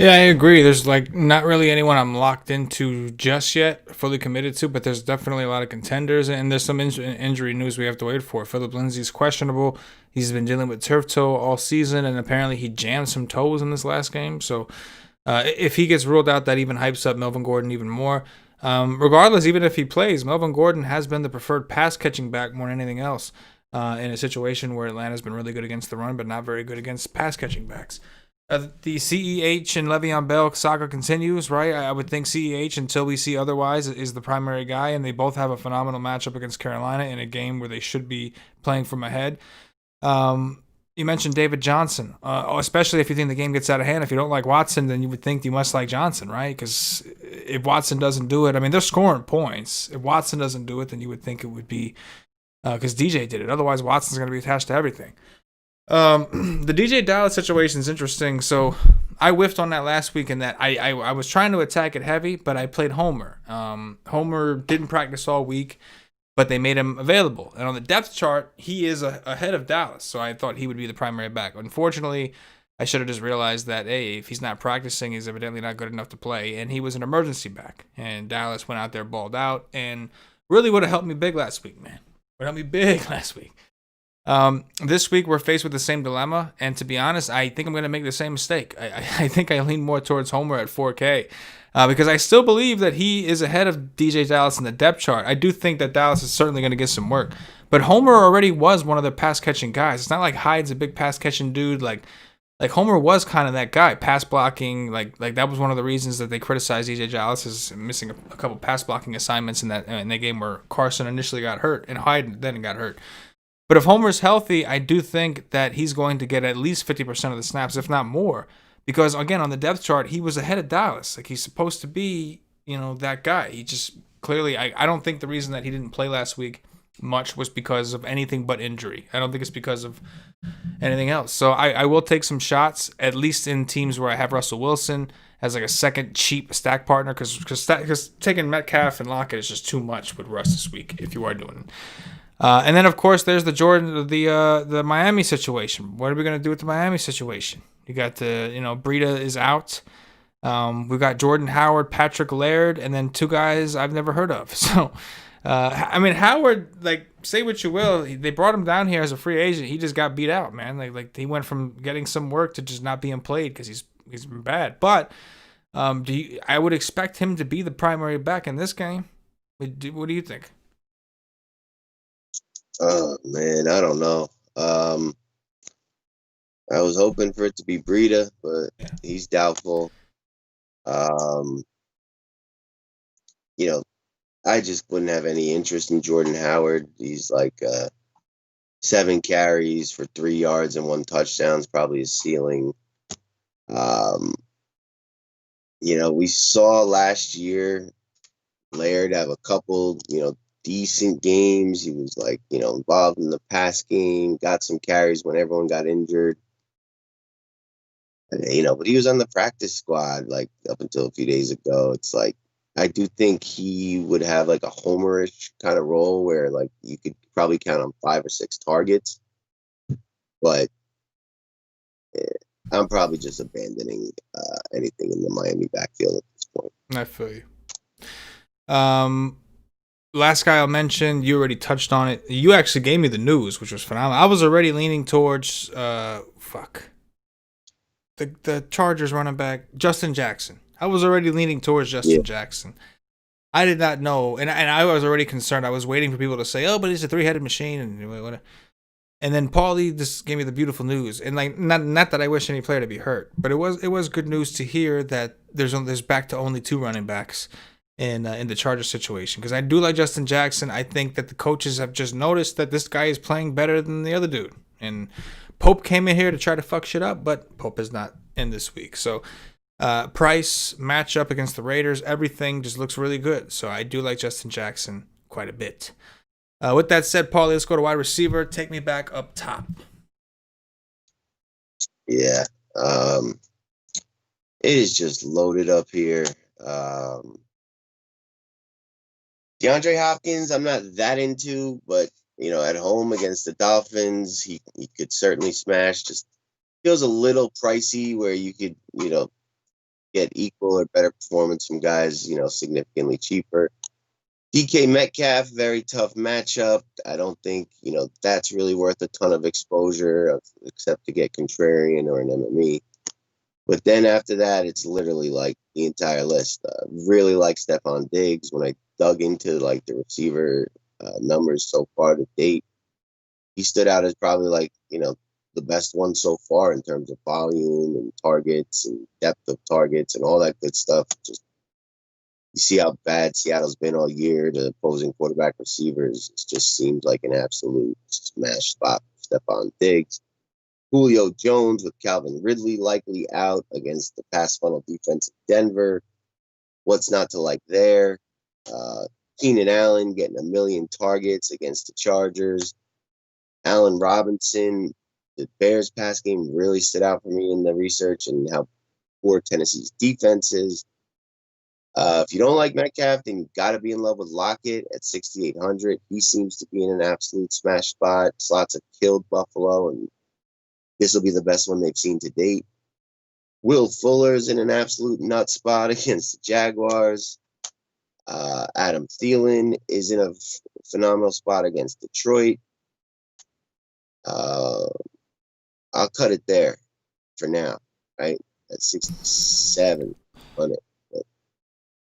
Yeah, I agree. There's like not really anyone I'm locked into just yet, fully committed to, but there's definitely a lot of contenders, and there's some injury news we have to wait for. Phillip Lindsey's questionable. He's been dealing with turf toe all season, and apparently he jammed some toes in this last game. So if he gets ruled out, that even hypes up Melvin Gordon even more. Regardless, even if he plays, Melvin Gordon has been the preferred pass catching back more than anything else in a situation where Atlanta's been really good against the run, but not very good against pass catching backs. The CEH and Le'Veon Bell saga continues, right? I would think CEH, until we see otherwise, is the primary guy, and they both have a phenomenal matchup against Carolina in a game where they should be playing from ahead. You mentioned David Johnson, especially if you think the game gets out of hand. If you don't like Watson, then you would think you must like Johnson, right? Because if Watson doesn't do it, I mean, they're scoring points. If Watson doesn't do it, then you would think it would be because DJ did it. Otherwise, Watson's going to be attached to everything. The DJ Dallas situation is interesting. So I whiffed on that last week in that I was trying to attack it heavy, but I played Homer. Homer didn't practice all week, but they made him available. And on the depth chart, he is ahead of Dallas. So I thought he would be the primary back. Unfortunately, I should have just realized that, hey, if he's not practicing, he's evidently not good enough to play. And he was an emergency back. And Dallas went out there, balled out, and really would have helped me big last week, man. Would have helped me big last week. This week we're faced with the same dilemma, and to be honest, I think I'm going to make the same mistake. I think I lean more towards Homer at 4K because I still believe that he is ahead of DJ Dallas in the depth chart. I do think that Dallas is certainly going to get some work, but Homer already was one of the pass catching guys. It's not like Hyde's a big pass catching dude. Like Homer was kind of that guy, pass blocking. Like that was one of the reasons that they criticized DJ Dallas as missing a couple pass blocking assignments in that game where Carson initially got hurt and Hyde then got hurt. But if Homer's healthy, I do think that he's going to get at least 50% of the snaps, if not more. Because, again, on the depth chart, he was ahead of Dallas. Like, he's supposed to be, that guy. He just clearly, I don't think the reason that he didn't play last week much was because of anything but injury. I don't think it's because of anything else. So I will take some shots, at least in teams where I have Russell Wilson as like a second cheap stack partner, because taking Metcalf and Lockett is just too much with Russ this week if you are doing it. And then, of course, there's the Miami situation. What are we going to do with the Miami situation? You got Breida is out. We got Jordan Howard, Patrick Laird, and then two guys I've never heard of. So, Howard, say what you will, they brought him down here as a free agent. He just got beat out, man. Like he went from getting some work to just not being played because he's been bad. But I would expect him to be the primary back in this game. What do you think? Oh, man, I don't know. I was hoping for it to be Breida, but he's doubtful. I just wouldn't have any interest in Jordan Howard. He's like 7 carries for 3 yards and 1 touchdown is probably his ceiling. We saw last year Laird have a couple, decent games. He was involved in the pass game, got some carries when everyone got injured. But he was on the practice squad up until a few days ago. It's I do think he would have a homerish kind of role where you could probably count on 5 or 6 targets. But I'm probably just abandoning anything in the Miami backfield at this point. I feel you. Last guy I'll mention, you already touched on it. You actually gave me the news, which was phenomenal. I was already leaning towards the Chargers running back, Justin Jackson. I was already leaning towards Justin Jackson. I did not know, and I was already concerned. I was waiting for people to say, "Oh, but he's a 3-headed machine," and then Paulie just gave me the beautiful news. And not that I wish any player to be hurt, but it was good news to hear that there's back to only 2 running backs in the Chargers situation, because I do like Justin Jackson. I think that the coaches have just noticed that this guy is playing better than the other dude. And Pope came in here to try to fuck shit up, but Pope is not in this week. So price, matchup against the Raiders, everything just looks really good. So I do like Justin Jackson quite a bit. With that said, Paulie, let's go to wide receiver. Take me back up top. Yeah. It is just loaded up here. DeAndre Hopkins, I'm not that into, but at home against the Dolphins, he could certainly smash. Just feels a little pricey where you could, get equal or better performance from guys, significantly cheaper. DK Metcalf, very tough matchup. I don't think, that's really worth a ton of exposure except to get contrarian or an MME. But then after that, it's literally like the entire list. Really like Stephon Diggs. When I dug into like the receiver numbers so far to date, he stood out as probably like, the best one so far in terms of volume and targets and depth of targets and all that good stuff. Just you see how bad Seattle's been all year. The opposing quarterback receivers, it just seems like an absolute smash spot for Stephon Diggs. Julio Jones with Calvin Ridley likely out against the pass funnel defense of Denver. What's not to like there? Keenan Allen getting 1 million targets against the Chargers. Allen Robinson, the Bears pass game really stood out for me in the research and how poor Tennessee's defense is. If you don't like Metcalf, then you got to be in love with Lockett at 6,800. He seems to be in an absolute smash spot. Slots have killed Buffalo, and this will be the best one they've seen to date. Will Fuller's in an absolute nut spot against the Jaguars. Adam Thielen is in a phenomenal spot against Detroit. I'll cut it there for now, right? At 67 on it. But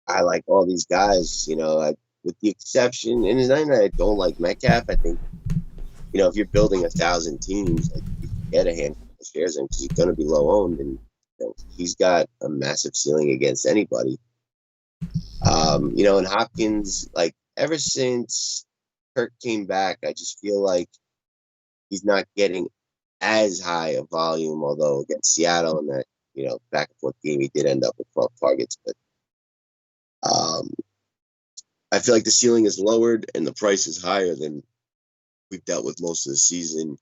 I like all these guys, with the exception, and it's not that I don't like Metcalf. I think, if you're building 1,000 teams, like, you can get a handful of shares in because he's going to be low owned, and he's got a massive ceiling against anybody. And Hopkins, like ever since Kirk came back, I just feel like he's not getting as high a volume, although against Seattle in that, back and forth game, he did end up with 12 targets. But I feel like the ceiling is lowered and the price is higher than we've dealt with most of the season.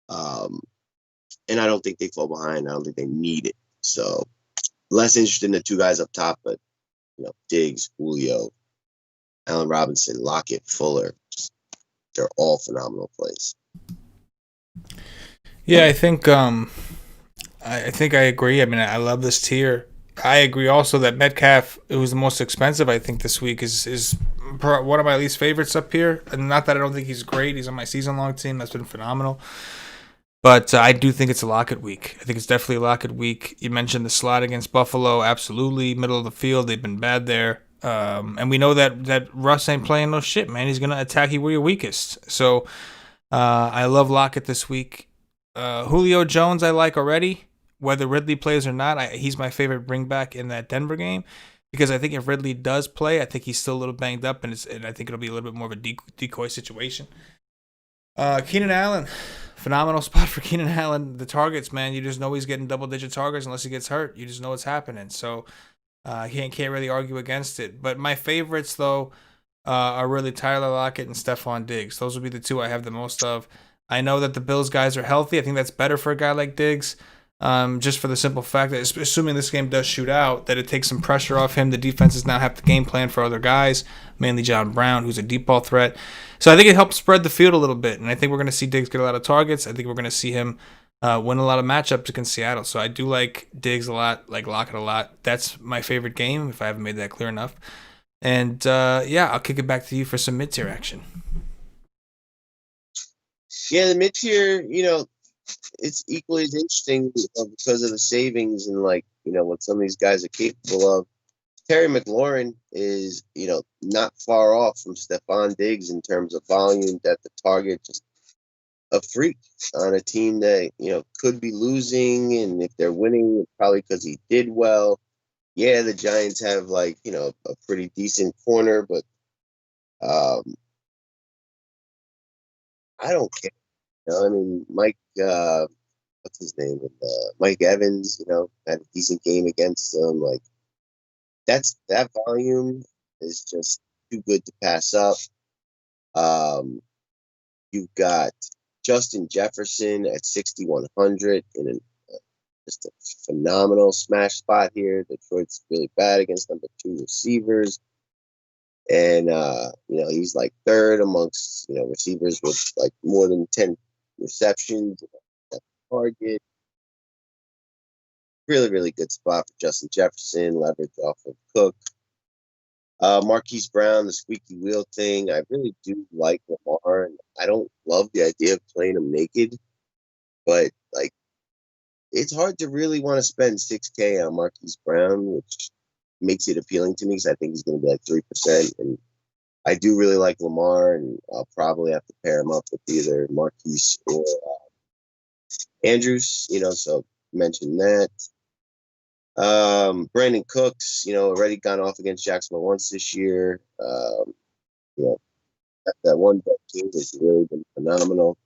And I don't think they fall behind. I don't think they need it. So less interested in the two guys up top, but, Diggs, Julio, Allen Robinson, Lockett, Fuller, they're all phenomenal plays. Yeah, I think I agree. I mean, I love this tier. I agree also that Metcalf, who's the most expensive, I think this week is one of my least favorites up here. And not that I don't think he's great. He's on my season-long team. That's been phenomenal. But I do think it's a Lockett week. I think it's definitely a Lockett week. You mentioned the slot against Buffalo. Absolutely. Middle of the field. They've been bad there. And we know that Russ ain't playing no shit, man. He's going to attack you where you're weakest. So I love Lockett this week. Julio Jones I like already. Whether Ridley plays or not, he's my favorite bring back in that Denver game. Because I think if Ridley does play, I think he's still a little banged up. And I think it'll be a little bit more of a decoy situation. Keenan Allen. Phenomenal spot for Keenan Allen. The targets, man, you just know he's getting double-digit targets unless he gets hurt. You just know what's happening. So can't really argue against it. But my favorites, though, are really Tyler Lockett and Stephon Diggs. Those would be the two I have the most of. I know that the Bills guys are healthy. I think that's better for a guy like Diggs, just for the simple fact that, assuming this game does shoot out, that it takes some pressure off him. The defenses now have to game plan for other guys, mainly John Brown, who's a deep ball threat. So I think it helps spread the field a little bit, and I think we're going to see Diggs get a lot of targets. I think we're going to see him win a lot of matchups against Seattle. So I do like Diggs a lot, like Lockett a lot. That's my favorite game, if I haven't made that clear enough. And, I'll kick it back to you for some mid-tier action. Yeah, the mid-tier, it's equally as interesting because of the savings and, what some of these guys are capable of. Terry McLaurin is, not far off from Stephon Diggs in terms of volume, depth of target, just a freak on a team that, could be losing. And if they're winning, it's probably because he did well. Yeah, the Giants have, a pretty decent corner, but I don't care. Mike, what's his name? Mike Evans, had a decent game against them. That volume is just too good to pass up. You've got Justin Jefferson at 6,100 in just a phenomenal smash spot here. Detroit's really bad against number 2 receivers. And, he's third amongst, receivers with more than 10 receptions, target. really, really good spot for Justin Jefferson, leverage off of Cook. Marquis Brown, the squeaky wheel thing. I really do like Lamar, and I don't love the idea of playing him naked, but like it's hard to really want to spend $6K on Marquis Brown, which makes it appealing to me because I think he's going to be like 3%. And I do really like Lamar, and I'll probably have to pair him up with either Marquis or Andrews, so mention that. Brandon Cooks, already gone off against Jacksonville once this year. That one game has really been phenomenal.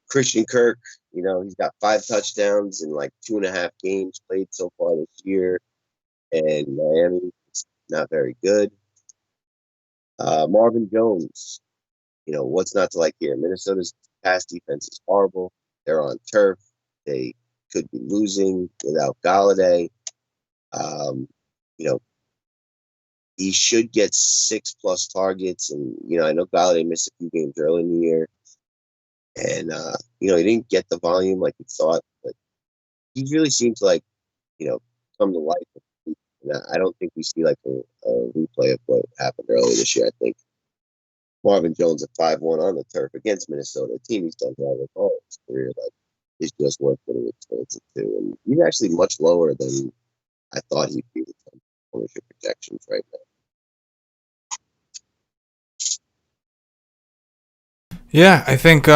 Christian Kirk, he's got 5 touchdowns in like 2.5 games played so far this year. And Miami is not very good. Marvin Jones, what's not to like here? Minnesota's pass defense is horrible. They're on turf. They could be losing without Galladay. He should get 6+ targets. And, I know Galladay missed a few games early in the year. And, he didn't get the volume like he thought. But he really seemed to, come to life. And I don't think we see, a replay of what happened earlier this year. I think Marvin Jones at 5-1 on the turf against Minnesota, a team he's done well with all his career, is just worth putting expensive to. And he's actually much lower than I thought he'd be with some ownership projections right now. Yeah, I think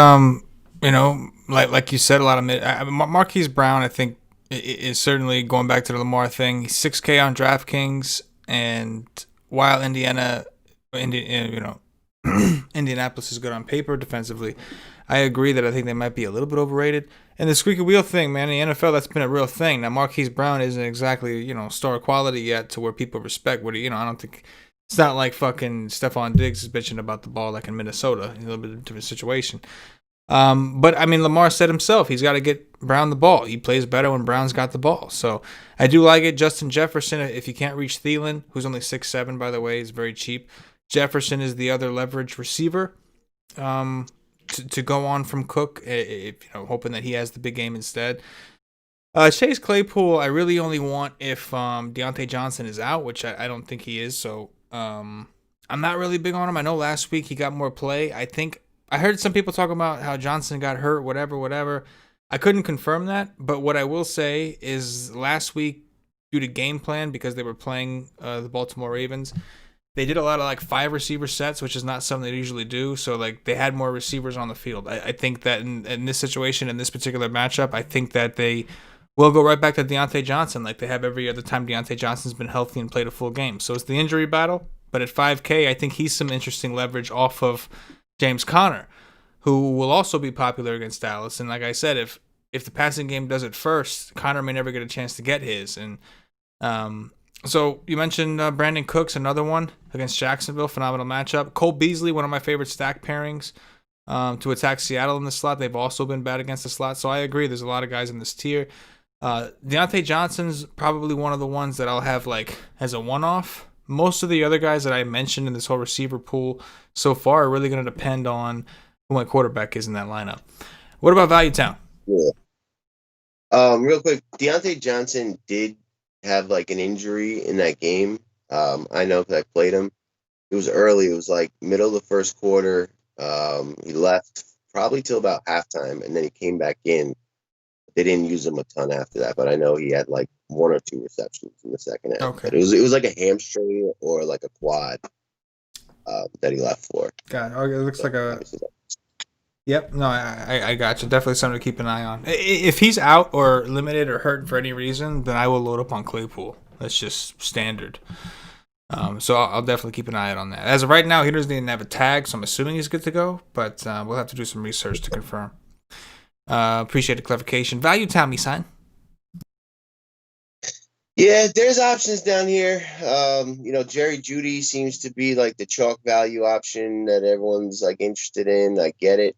like you said, a lot of Marquis Brown, I think, is certainly going back to the Lamar thing. He's 6K on DraftKings, and while Indianapolis is good on paper defensively, I agree that I think they might be a little bit overrated. And the squeaky wheel thing, man, in the NFL, that's been a real thing. Now, Marquise Brown isn't exactly, star quality yet to where people respect what he, I don't think, it's not like fucking Stephon Diggs is bitching about the ball like in Minnesota. A little bit of a different situation. But, Lamar said himself, he's got to get Brown the ball. He plays better when Brown's got the ball. So I do like it. Justin Jefferson, if you can't reach Thielen, who's only 6'7", by the way, is very cheap. Jefferson is the other leverage receiver to go on from Cook, hoping that he has the big game instead. Chase Claypool, I really only want if Deontay Johnson is out, which I don't think he is. So I'm not really big on him. I know last week he got more play. I heard some people talk about how Johnson got hurt, whatever. I couldn't confirm that, but what I will say is last week, due to game plan, because they were playing the Baltimore Ravens, they did a lot of 5 receiver sets, which is not something they usually do. So they had more receivers on the field. I think that in this situation, in this particular matchup, I think that they will go right back to Deontay Johnson like they have every other time Deontay Johnson's been healthy and played a full game. So it's the injury battle, but at 5K, I think he's some interesting leverage off of James Conner, who will also be popular against Dallas. And like I said, if the passing game does it first, Conner may never get a chance to get his. And so you mentioned Brandon Cooks, another one against Jacksonville, phenomenal matchup. Cole Beasley, one of my favorite stack pairings to attack Seattle in the slot. They've also been bad against the slot. So I agree, there's a lot of guys in this tier. Deontay Johnson's probably one of the ones that I'll have as a one-off. Most of the other guys that I mentioned in this whole receiver pool so far are really going to depend on who my quarterback is in that lineup. What about Value Town? Yeah. Real quick, Deontay Johnson did have an injury in that game. I know because I played him. It was early. It was middle of the first quarter. He left probably till about halftime, and then he came back in. They didn't use him a ton after that, but I know he had 1 or 2 receptions in the second half. Okay. But it was like a hamstring or a quad that he left for. God, it looks like a. Yep, no, I got you. Definitely something to keep an eye on. If he's out or limited or hurt for any reason, then I will load up on Claypool. That's just standard. So I'll definitely keep an eye out on that. As of right now, he doesn't even have a tag, so I'm assuming he's good to go, but we'll have to do some research to confirm. Appreciate the clarification. Value Town, me sign. Yeah, there's options down here. Jerry Jeudy seems to be the chalk value option that everyone's interested in. I get it.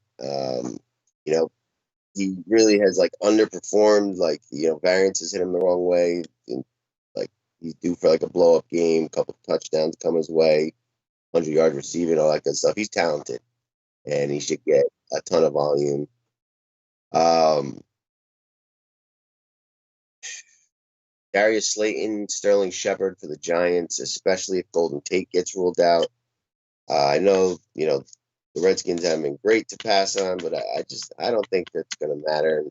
He really has underperformed. Variances hit him the wrong way. And, he's due for a blow up game, a couple of touchdowns come his way, 100-yard receiving, all that good stuff. He's talented, and he should get a ton of volume. Darius Slayton, Sterling Shepard for the Giants, especially if Golden Tate gets ruled out. I know, the Redskins haven't been great to pass on, but I don't think that's going to matter.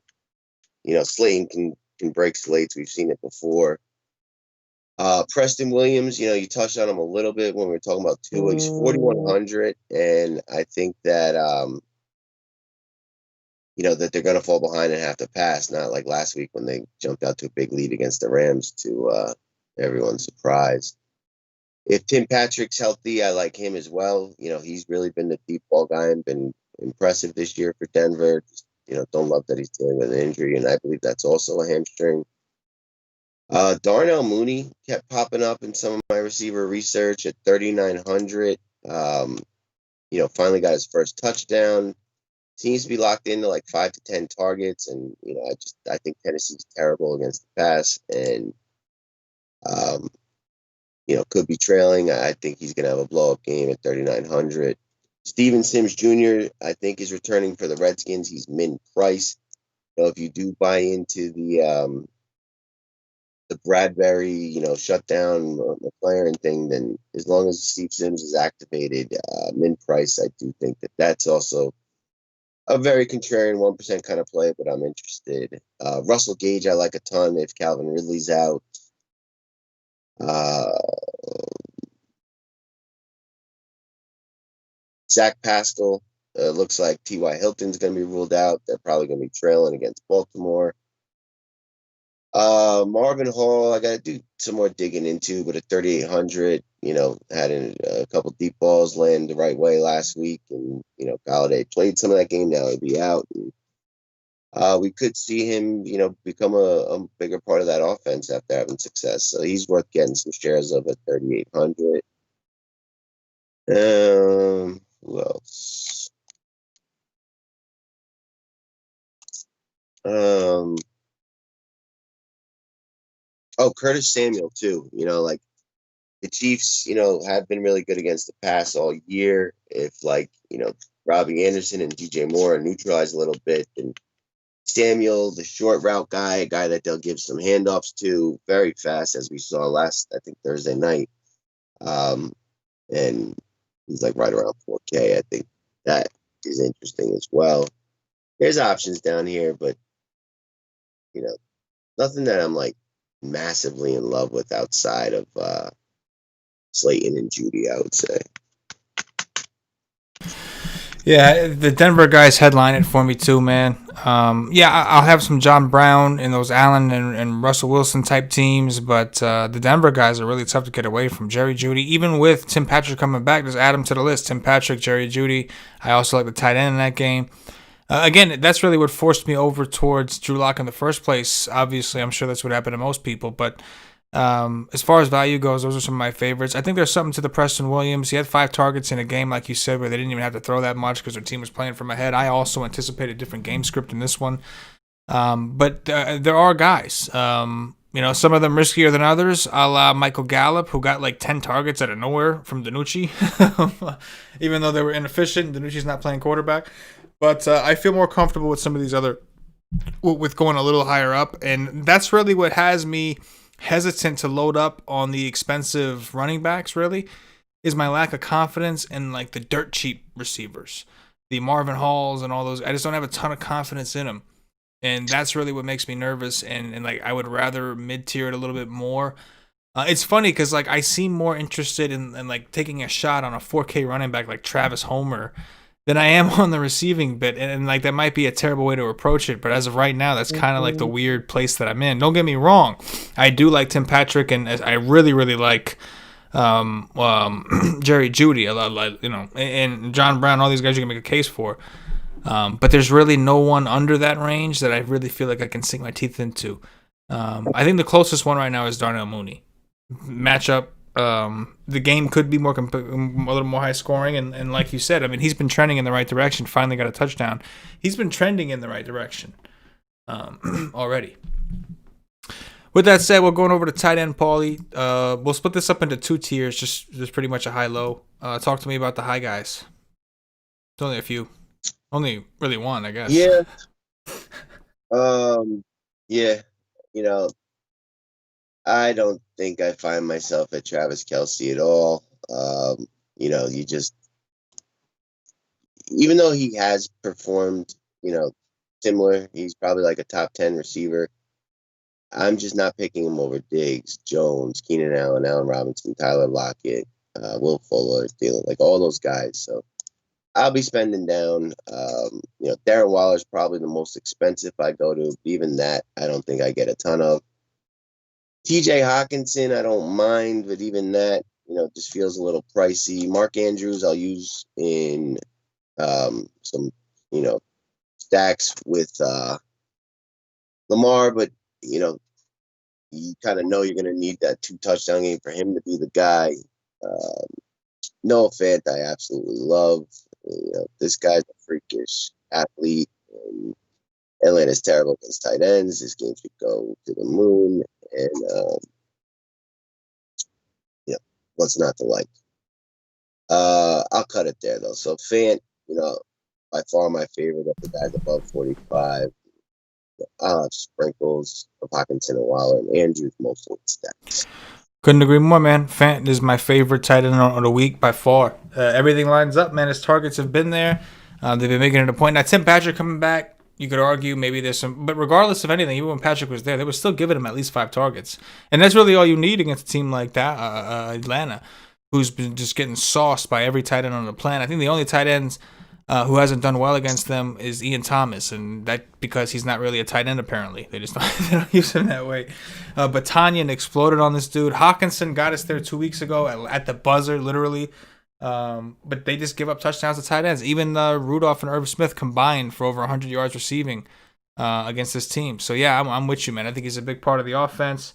And, Slayton can break slates. We've seen it before. Preston Williams, you touched on him a little bit when we were talking about Tua. He's 4,100, and I think that that they're going to fall behind and have to pass, not like last week when they jumped out to a big lead against the Rams to everyone's surprise. If Tim Patrick's healthy, I like him as well. He's really been the deep ball guy and been impressive this year for Denver. Don't love that he's dealing with an injury, and I believe that's also a hamstring. Darnell Mooney kept popping up in some of my receiver research at 3,900. Finally got his first touchdown. Seems to be locked into like 5 to 10 targets, and I think Tennessee's terrible against the pass, and could be trailing. I think he's gonna have a blow up game at 3,900. Steven Sims Jr. I think is returning for the Redskins. He's min price. If you do buy into the Bradbury, shutdown McLaren thing, then as long as Steve Sims is activated, min price, I do think that that's also a very contrarian 1% kind of play, but I'm interested. Russell Gage, I like a ton if Calvin Ridley's out. Zach Pascal, looks like T.Y. Hilton's going to be ruled out. They're probably going to be trailing against Baltimore. Marvin Hall, I got to do some more digging into, but at 3,800, had a couple deep balls land the right way last week, and Galladay played some of that game. Now he'll be out, and we could see him, become a bigger part of that offense after having success. So he's worth getting some shares of at 3,800. Who else? Curtis Samuel too. The Chiefs, have been really good against the pass all year. If Robbie Anderson and DJ Moore are neutralized a little bit, and Samuel, the short route guy, a guy that they'll give some handoffs to, very fast, as we saw last, I think, Thursday night. And he's right around 4K. I think that is interesting as well. There's options down here, but nothing that I'm massively in love with outside of Slayton and Judy, I would say. Yeah, the Denver guys headline it for me too, man. I'll have some John Brown and those Allen and Russell Wilson type teams, but the Denver guys are really tough to get away from. Jerry Jeudy, even with Tim Patrick coming back, just add him to the list. Tim Patrick, Jerry Jeudy. I also like the tight end in that game. Again, that's really what forced me over towards Drew Lock in the first place. Obviously, I'm sure that's what happened to most people, but as far as value goes, those are some of my favorites. I think there's something to the Preston Williams. He had 5 targets in a game, like you said, where they didn't even have to throw that much because their team was playing from ahead. I also anticipate a different game script in this one. But there are guys. Some of them riskier than others, a la Michael Gallup, who got 10 targets out of nowhere from DiNucci. Even though they were inefficient, DiNucci's not playing quarterback. But I feel more comfortable with some of these other, with going a little higher up. And that's really what has me hesitant to load up on the expensive running backs, really, is my lack of confidence in the dirt cheap receivers, the Marvin Halls and all those. I just don't have a ton of confidence in them. And that's really what makes me nervous. And I would rather mid-tier it a little bit more. It's funny because I seem more interested in taking a shot on a 4K running back like Travis Homer than I am on the receiving bit. And that might be a terrible way to approach it. But as of right now, that's kind of the weird place that I'm in. Don't get me wrong. I do like Tim Patrick, and I really, really like Jerry Jeudy a lot, and John Brown, all these guys you can make a case for. But there's really no one under that range that I really feel like I can sink my teeth into. I think the closest one right now is Darnell Mooney. Matchup. The game could be a little more high scoring, and like you said, he's been trending in the right direction. Finally got a touchdown. He's been trending in the right direction already. With that said, we're going over to tight end Paulie. We'll split this up into 2 tiers, just pretty much a high-low. Talk to me about the high guys. It's only a few. Only really one, I guess. Yeah. Yeah. I don't think I find myself at Travis Kelce at all. You just, even though he has performed, similar, he's probably like a top 10 receiver. I'm just not picking him over Diggs, Jones, Keenan Allen, Allen Robinson, Tyler Lockett, Will Fuller, Thielen, like all those guys. So I'll be spending down. Darren Waller's probably the most expensive I go to. Even that, I don't think I get a ton of. TJ Hawkinson, I don't mind, but even that, just feels a little pricey. Mark Andrews, I'll use in some, stacks with Lamar, but, you kind of know you're going to need that 2-touchdown game for him to be the guy. Noah Fant, I absolutely love. This guy's a freakish athlete. And Atlanta's terrible against tight ends. This game should go to the moon. And, what's not to like? I'll cut it there, though. So Fant, by far my favorite of the guys above 45. I'll have sprinkles of Hawkinson and Waller and Andrews mostly in stacks. Couldn't agree more, man. Fant is my favorite tight end of the week by far. Everything lines up, man. His targets have been there. They've been making it a point. Now, Tim Patrick coming back, you could argue maybe there's some, but regardless of anything, even when Patrick was there, they were still giving him at least 5 targets. And that's really all you need against a team like that, Atlanta, who's been just getting sauced by every tight end on the planet. I think the only tight ends who hasn't done well against them is Ian Thomas, and that because he's not really a tight end apparently. They just they don't use him that way. But Tanyan exploded on this dude. Hawkinson got us there 2 weeks ago at the buzzer, literally. But they just give up touchdowns to tight ends. Even Rudolph and Irv Smith combined for over 100 yards receiving against this team. So yeah, I'm with you, man. I think he's a big part of the offense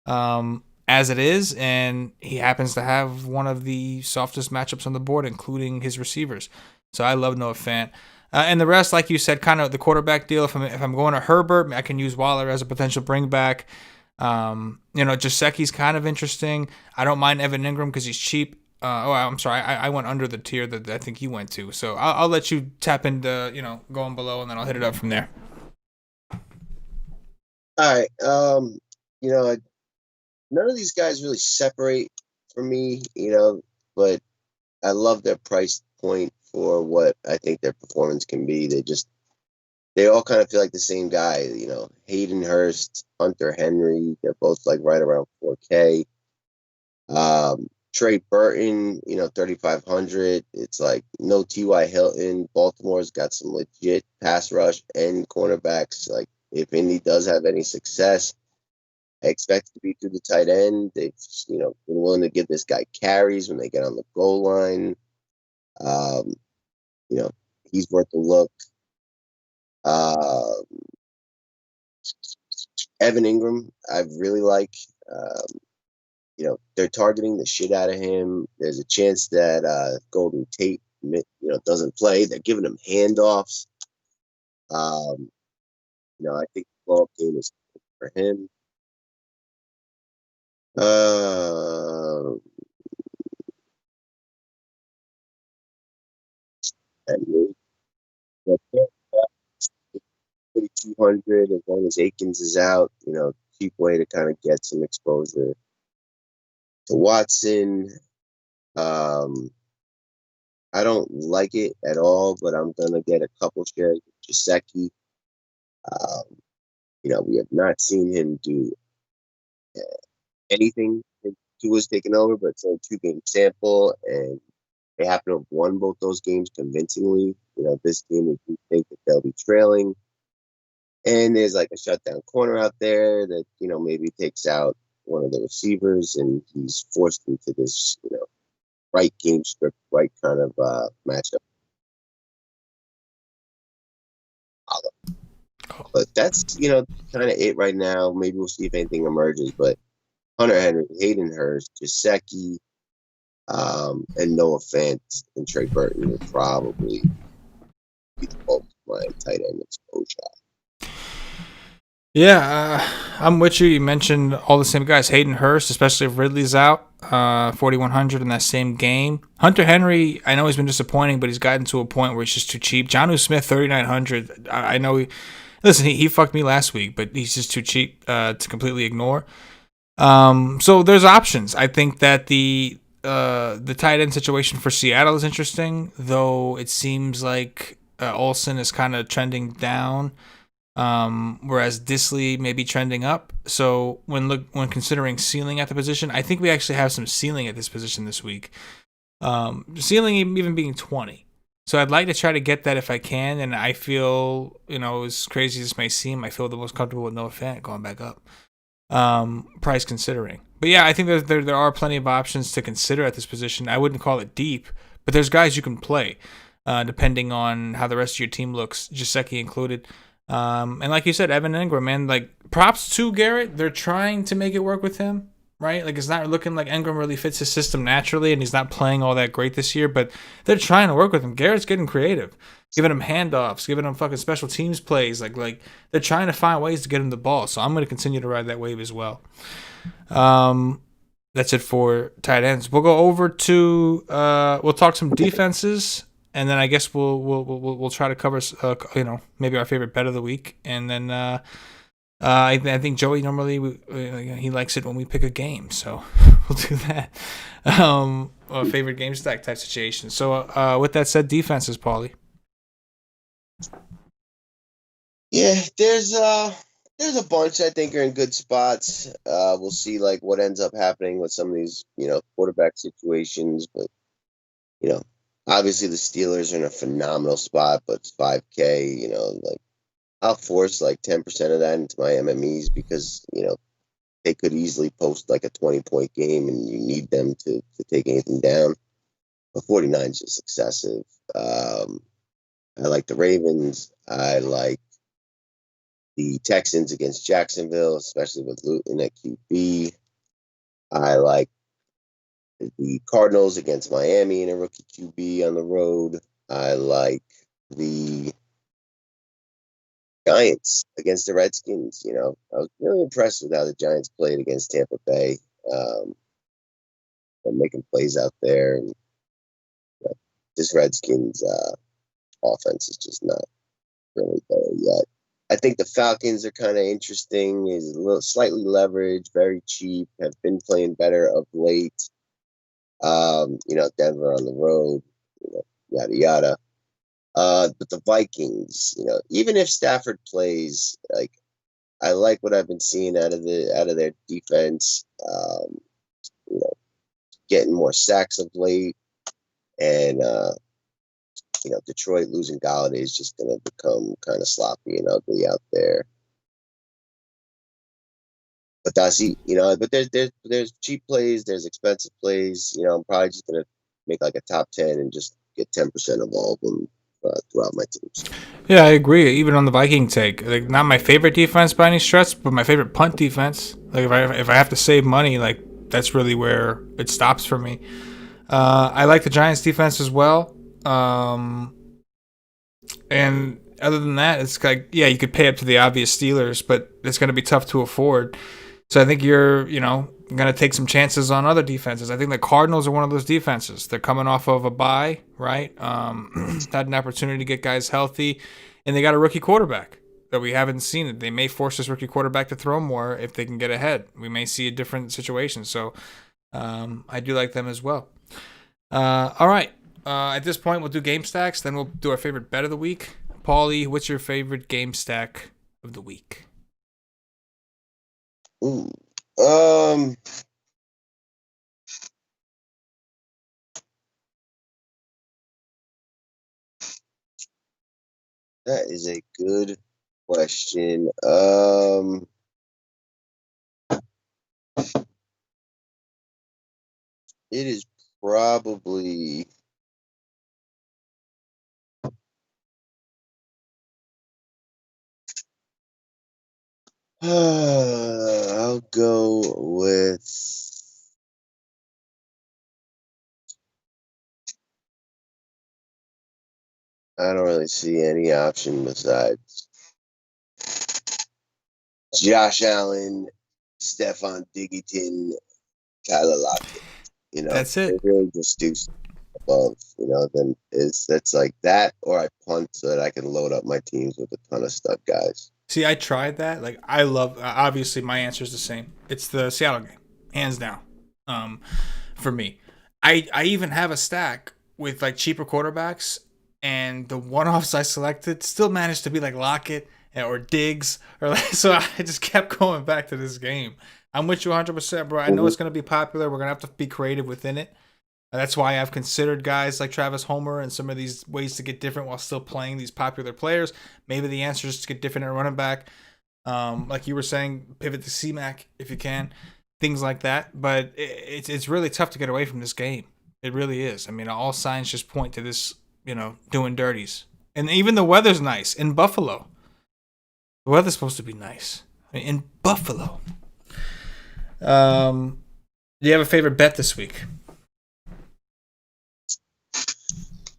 as it is, and he happens to have one of the softest matchups on the board, including his receivers. So I love Noah Fant. And the rest, like you said, kind of the quarterback deal. If I'm going to Herbert, I can use Waller as a potential bring back. Gesicki's kind of interesting. I don't mind Evan Ingram because he's cheap. I'm sorry. I went under the tier that I think you went to. So I'll let you tap into, going below, and then I'll hit it up from there. All right. None of these guys really separate for me, but I love their price point for what I think their performance can be. They all kind of feel like the same guy, Hayden Hurst, Hunter Henry. They're both like right around 4K. Trey Burton, 3,500. It's like no T.Y. Hilton. Baltimore's got some legit pass rush and cornerbacks. Like if Indy does have any success, I expect it to be through the tight end. They've, been willing to give this guy carries when they get on the goal line. He's worth a look. Evan Ingram, I really like. They're targeting the shit out of him. There's a chance that Golden Tate, doesn't play. They're giving him handoffs. I think the ball game is for him. And 200 as long as Akins is out, cheap way to kind of get some exposure to Watson. I don't like it at all, but I'm gonna get a couple shares of Gesicki. We have not seen him do anything since Tua's taken over, but it's a 2-game sample, and they happen to have won both those games convincingly. This game, we do think that they'll be trailing. And there's like a shutdown corner out there that, maybe takes out one of the receivers, and he's forced into this, right game script, right kind of matchup. But that's, kind of it right now. Maybe we'll see if anything emerges. But Hunter Henry, Hayden Hurst, Gesicki, and Noah Fant and Trey Burton will probably be the bulk of my tight end exposure. Yeah, I'm with you. You mentioned all the same guys. Hayden Hurst, especially if Ridley's out, 4,100 in that same game. Hunter Henry, I know he's been disappointing, but he's gotten to a point where he's just too cheap. Jonnu Smith, 3,900. I know he fucked me last week, but he's just too cheap to completely ignore. So there's options. I think that the tight end situation for Seattle is interesting, though it seems like Olsen is kind of trending down, whereas Disley may be trending up. So when considering ceiling at the position, I think we actually have some ceiling at this position this week. Ceiling even being 20. So I'd like to try to get that if I can, and I feel, as crazy as this may seem, I feel the most comfortable with Noah Fant going back up. Price considering. But yeah, I think there are plenty of options to consider at this position. I wouldn't call it deep, but there's guys you can play, depending on how the rest of your team looks, Gesicki included. And like you said, Evan Ingram, man, like props to Garrett. They're trying to make it work with him, right? Like it's not looking like Ingram really fits his system naturally, and he's not playing all that great this year, but they're trying to work with him. Garrett's getting creative, giving him handoffs, giving him fucking special teams plays. Like they're trying to find ways to get him the ball. So I'm going to continue to ride that wave as well. That's it for tight ends. We'll go over to we'll talk some defenses, and then I guess we'll try to cover maybe our favorite bet of the week, and then I think Joey normally he likes it when we pick a game, so we'll do that. A favorite game stack type situation. So with that said, defenses, Paulie. Yeah, there's a bunch I think are in good spots. We'll see like what ends up happening with some of these, quarterback situations, but obviously the Steelers are in a phenomenal spot, but it's 5K, like I'll force like 10% of that into my MMEs because, they could easily post like a 20-point game and you need them to take anything down. But 49 is just excessive. I like the Ravens. I like the Texans against Jacksonville, especially with Luton at QB. I like the Cardinals against Miami and a rookie QB on the road. I like the Giants against the Redskins. I was really impressed with how the Giants played against Tampa Bay. They're making plays out there. And, this Redskins offense is just not really there yet. I think the Falcons are kind of interesting. Is a little slightly leveraged, very cheap, have been playing better of late. Denver on the road, yada yada. But the Vikings, even if Stafford plays, like I like what I've been seeing out of their defense. Getting more sacks of late, and Detroit losing Galladay is just going to become kind of sloppy and ugly out there. But that's but there's cheap plays, there's expensive plays. I'm probably just going to make like a top 10 and just get 10% of all of them throughout my teams. Yeah, I agree. Even on the Viking take, like not my favorite defense by any stretch, but my favorite punt defense. Like if I have to save money, like that's really where it stops for me. I like the Giants defense as well. And other than that, it's like, yeah, you could pay up to the obvious Steelers, but it's going to be tough to afford. So I think you're, going to take some chances on other defenses. I think the Cardinals are one of those defenses. They're coming off of a bye, right? Had an opportunity to get guys healthy, and they got a rookie quarterback that we haven't seen it. They may force this rookie quarterback to throw more if they can get ahead. We may see a different situation. So I do like them as well. All right. At this point, we'll do game stacks. Then we'll do our favorite bet of the week. Paulie, what's your favorite game stack of the week? Ooh. That is a good question. It is probably I'll go with I don't really see any option besides Josh Allen, Stephon Diggy, Tyler Lockett. That's it. They really just do above, then that's like that, or I punt so that I can load up my teams with a ton of stud guys. See, I tried that. Like, I love. Obviously, my answer is the same. It's the Seattle game, hands down. For me, I even have a stack with like cheaper quarterbacks, and the one-offs I selected still managed to be like Lockett or Diggs or like. So I just kept going back to this game. I'm with you 100%, bro. I know it's gonna be popular. We're gonna have to be creative within it. That's why I've considered guys like Travis Homer and some of these ways to get different while still playing these popular players. Maybe the answer is to get different at running back. Like you were saying, pivot to C-Mac if you can. Things like that. But it's really tough to get away from this game. It really is. I mean, all signs just point to this, doing dirties. And even the weather's nice in Buffalo. The weather's supposed to be nice. I mean, in Buffalo. Do you have a favorite bet this week?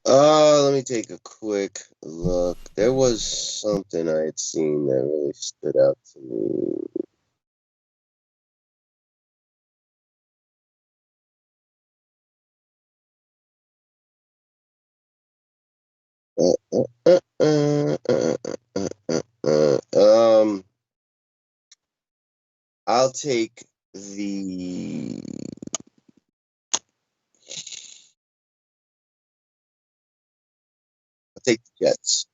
Let me take a quick look. There was something I had seen that really stood out to me. I'll take the Jets.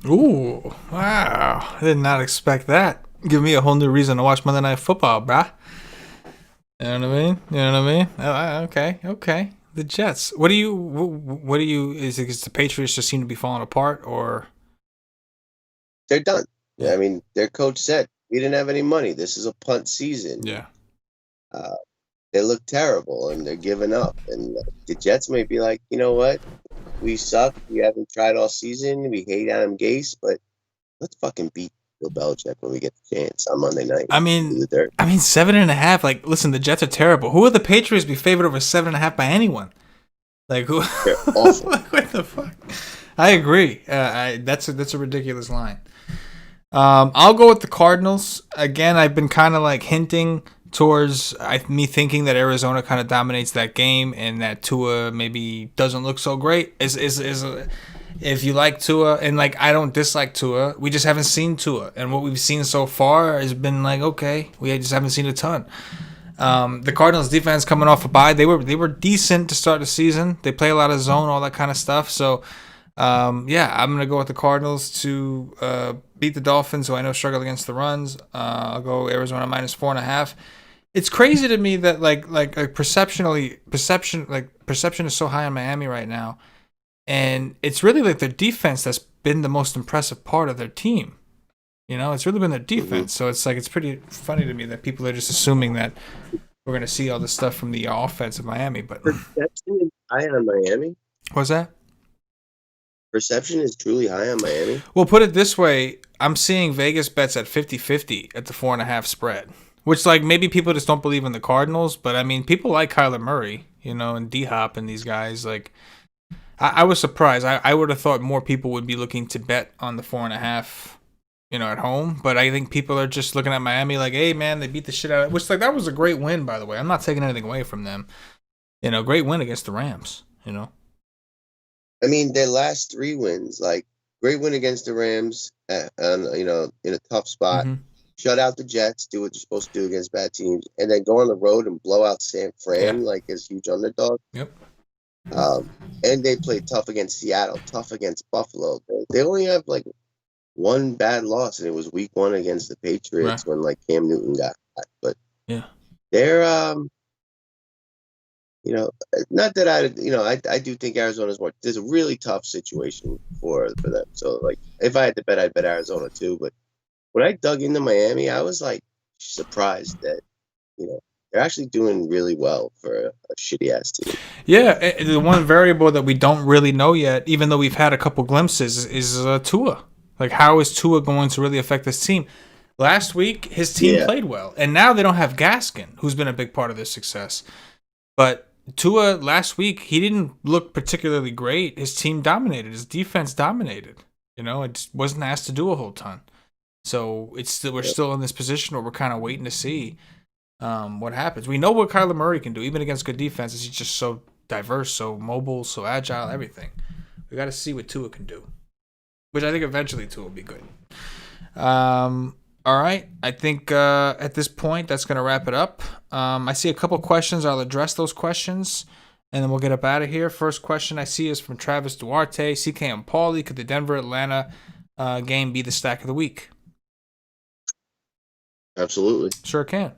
Ooh, wow. I did not expect that. Give me a whole new reason to watch Monday Night Football, bruh. You know what I mean? Okay. The Jets. What do you, is it because the Patriots just seem to be falling apart, or? They're done. I mean, their coach said, we didn't have any money. This is a punt season. Yeah. They look terrible, and they're giving up. And the Jets may be like, you know what? We suck. We haven't tried all season. We hate Adam Gase, but let's fucking beat Bill Belichick when we get the chance on Monday night. I mean, 7.5. Like, listen, the Jets are terrible. Who would the Patriots be favored over 7.5 by anyone? Like, who? They're awful. Like, what the fuck? I agree. That's a ridiculous line. I'll go with the Cardinals. Again, I've been kind of like hinting towards me thinking that Arizona kind of dominates that game and that Tua maybe doesn't look so great. If you like Tua, and like I don't dislike Tua, we just haven't seen Tua, and what we've seen so far has been like okay, we just haven't seen a ton. The Cardinals defense coming off a bye, they were decent to start the season. They play a lot of zone, all that kind of stuff. So I'm gonna go with the Cardinals to beat the Dolphins, who I know struggle against the runs. I'll go Arizona -4.5. It's crazy to me that perception is so high on Miami right now, and it's really like their defense that's been the most impressive part of their team. It's really been their defense. So it's like it's pretty funny to me that people are just assuming that we're gonna see all this stuff from the offense of Miami. But perception is high on Miami. What's that? Perception is truly high on Miami. Well, put it this way: I'm seeing Vegas bets at 50-50 at the 4.5 spread. Which, like, maybe people just don't believe in the Cardinals, but I mean, people like Kyler Murray, and D-Hop and these guys. Like, I was surprised. I would have thought more people would be looking to bet on the 4.5, at home. But I think people are just looking at Miami like, hey, man, they beat the shit out of it. Which, like, that was a great win, by the way. I'm not taking anything away from them. Great win against the Rams, I mean, their last 3 wins, like, great win against the Rams, in a tough spot. Mm-hmm. Shut out the Jets, do what you're supposed to do against bad teams, and then go on the road and blow out San Fran like as huge underdog. Yep. And they played tough against Seattle, tough against Buffalo. They only have like one bad loss, and it was week 1 against the Patriots when like Cam Newton got hot. But they're not that I do think Arizona's more. There's a really tough situation for them. So like if I had to bet, I'd bet Arizona too, but when I dug into Miami, I was like surprised that, they're actually doing really well for a shitty ass team. Yeah, the one variable that we don't really know yet, even though we've had a couple glimpses, is Tua. Like, how is Tua going to really affect this team? Last week, his team played well, and now they don't have Gaskin, who's been a big part of their success. But Tua last week, he didn't look particularly great. His team dominated. His defense dominated. It just wasn't asked to do a whole ton. So we're still in this position where we're kind of waiting to see what happens. We know what Kyler Murray can do, even against good defenses. He's just so diverse, so mobile, so agile, everything. We got to see what Tua can do, which I think eventually Tua will be good. All right. I think at this point, that's going to wrap it up. I see a couple questions. I'll address those questions, and then we'll get up out of here. First question I see is from Travis Duarte. CK and Paulie, could the Denver-Atlanta game be the stack of the week? Absolutely. Sure can.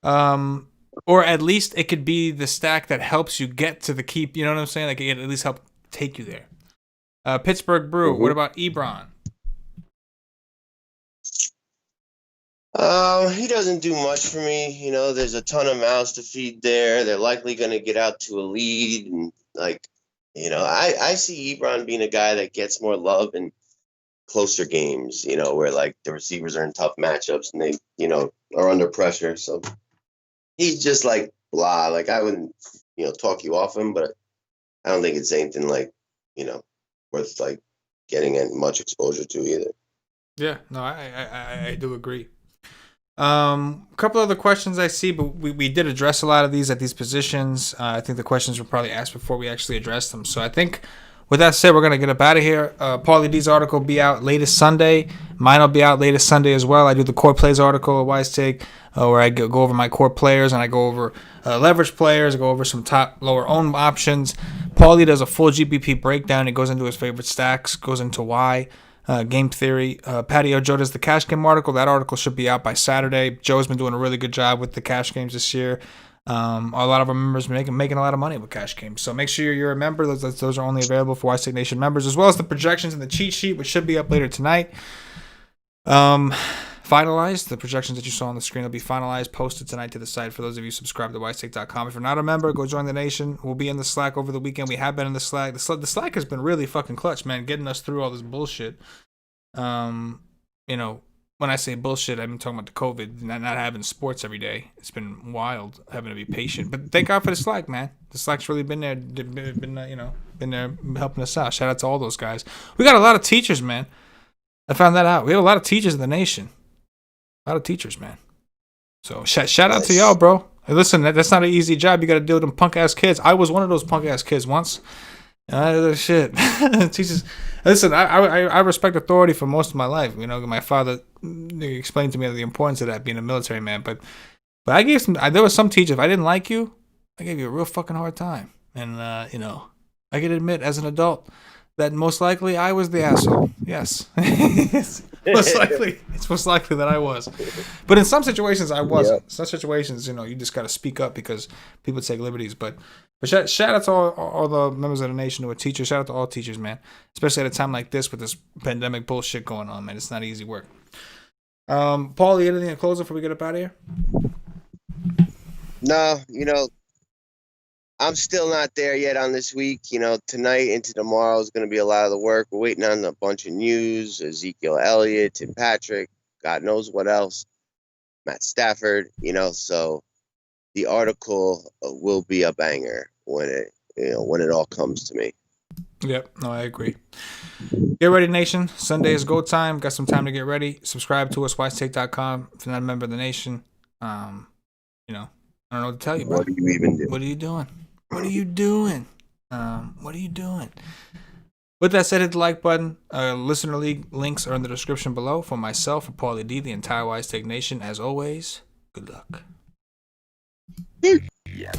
Or at least it could be the stack that helps you get to the keep. You know what I'm saying? Like it at least help take you there. Pittsburgh Brew. What about Ebron? He doesn't do much for me. You know, there's a ton of mouths to feed there. They're likely going to get out to a lead. And, like, you know, I see Ebron being a guy that gets more love in closer games, you know, where, like, the receivers are in tough matchups and they, you know, are under pressure. So he's just, like, blah. Like, I wouldn't, you know, talk you off him, but I don't think it's anything, like, you know, worth, like, getting much exposure to either. Yeah, no, I do agree. A couple other questions I see, but we did address a lot of these at these positions. I think the questions were probably asked before we actually addressed them. So I think with that said, we're going to get up out of here. Paulie D's article will be out latest Sunday. Mine will be out latest Sunday as well. I do the core plays article at Wise Take where I go over my core players and I go over leverage players. I go over some top lower owned options. Paulie does a full GPP breakdown. He goes into his favorite stacks, goes into why. Game theory. Patio Joe does the cash game article. That article should be out by Saturday. Joe's been doing a really good job with the cash games this year. A lot of our members making a lot of money with cash games. So make sure you're a member. Those are only available for Wise Take Nation members, as well as the projections and the cheat sheet, which should be up later tonight. Finalized. The projections that you saw on the screen will be finalized, posted tonight to the site for those of you subscribed to wisetake.com. If you're not a member, go join the nation. We'll be in the Slack over the weekend. We have been in the Slack. The Slack has been really fucking clutch, man, getting us through all this bullshit. You know, when I say bullshit, I'm talking about the COVID, not having sports every day. It's been wild having to be patient. But thank God for the Slack, man. The Slack's really been there, been there helping us out. Shout out to all those guys. We got a lot of teachers, man. I found that out. We have a lot of teachers in the nation. A lot of teachers, man. So shout out to y'all, bro. Hey, listen, that's not an easy job. You got to deal with them punk ass kids. I was one of those punk ass kids once. Shit. Teachers. Listen, I respect authority for most of my life. You know, my father explained to me the importance of that, being a military man. But I gave there was some teachers. If I didn't like you, I gave you a real fucking hard time. And you know, I can admit as an adult that most likely I was the asshole. Yes. It's most likely that I was. But in some situations I wasn't. Yep. Some situations, you know, you just got to speak up because people take liberties. But shout out to all the members of the nation who are teachers. Shout out to all teachers, man. Especially at a time like this with this pandemic bullshit going on, man. It's not easy work. Paulie, anything to close before we get up out of here? No, you know, I'm still not there yet on this week. You know, tonight into tomorrow is going to be a lot of the work. We're waiting on a bunch of news. Zeke Elliott, Tim Patrick, God knows what else. Matt Stafford, you know, so the article will be a banger when it all comes to me. Yep, no, I agree. Get ready, nation. Sunday is go time. Got some time to get ready. Subscribe to us, wisetake.com. If you're not a member of the nation, you know, I don't know what to tell you, bro. What are you even doing? What are you doing? What are you doing? What are you doing? With that said, hit the like button. Listener League links are in the description below. For myself, for Paulie D, the entire Wise Take Nation, as always, good luck. Yeah.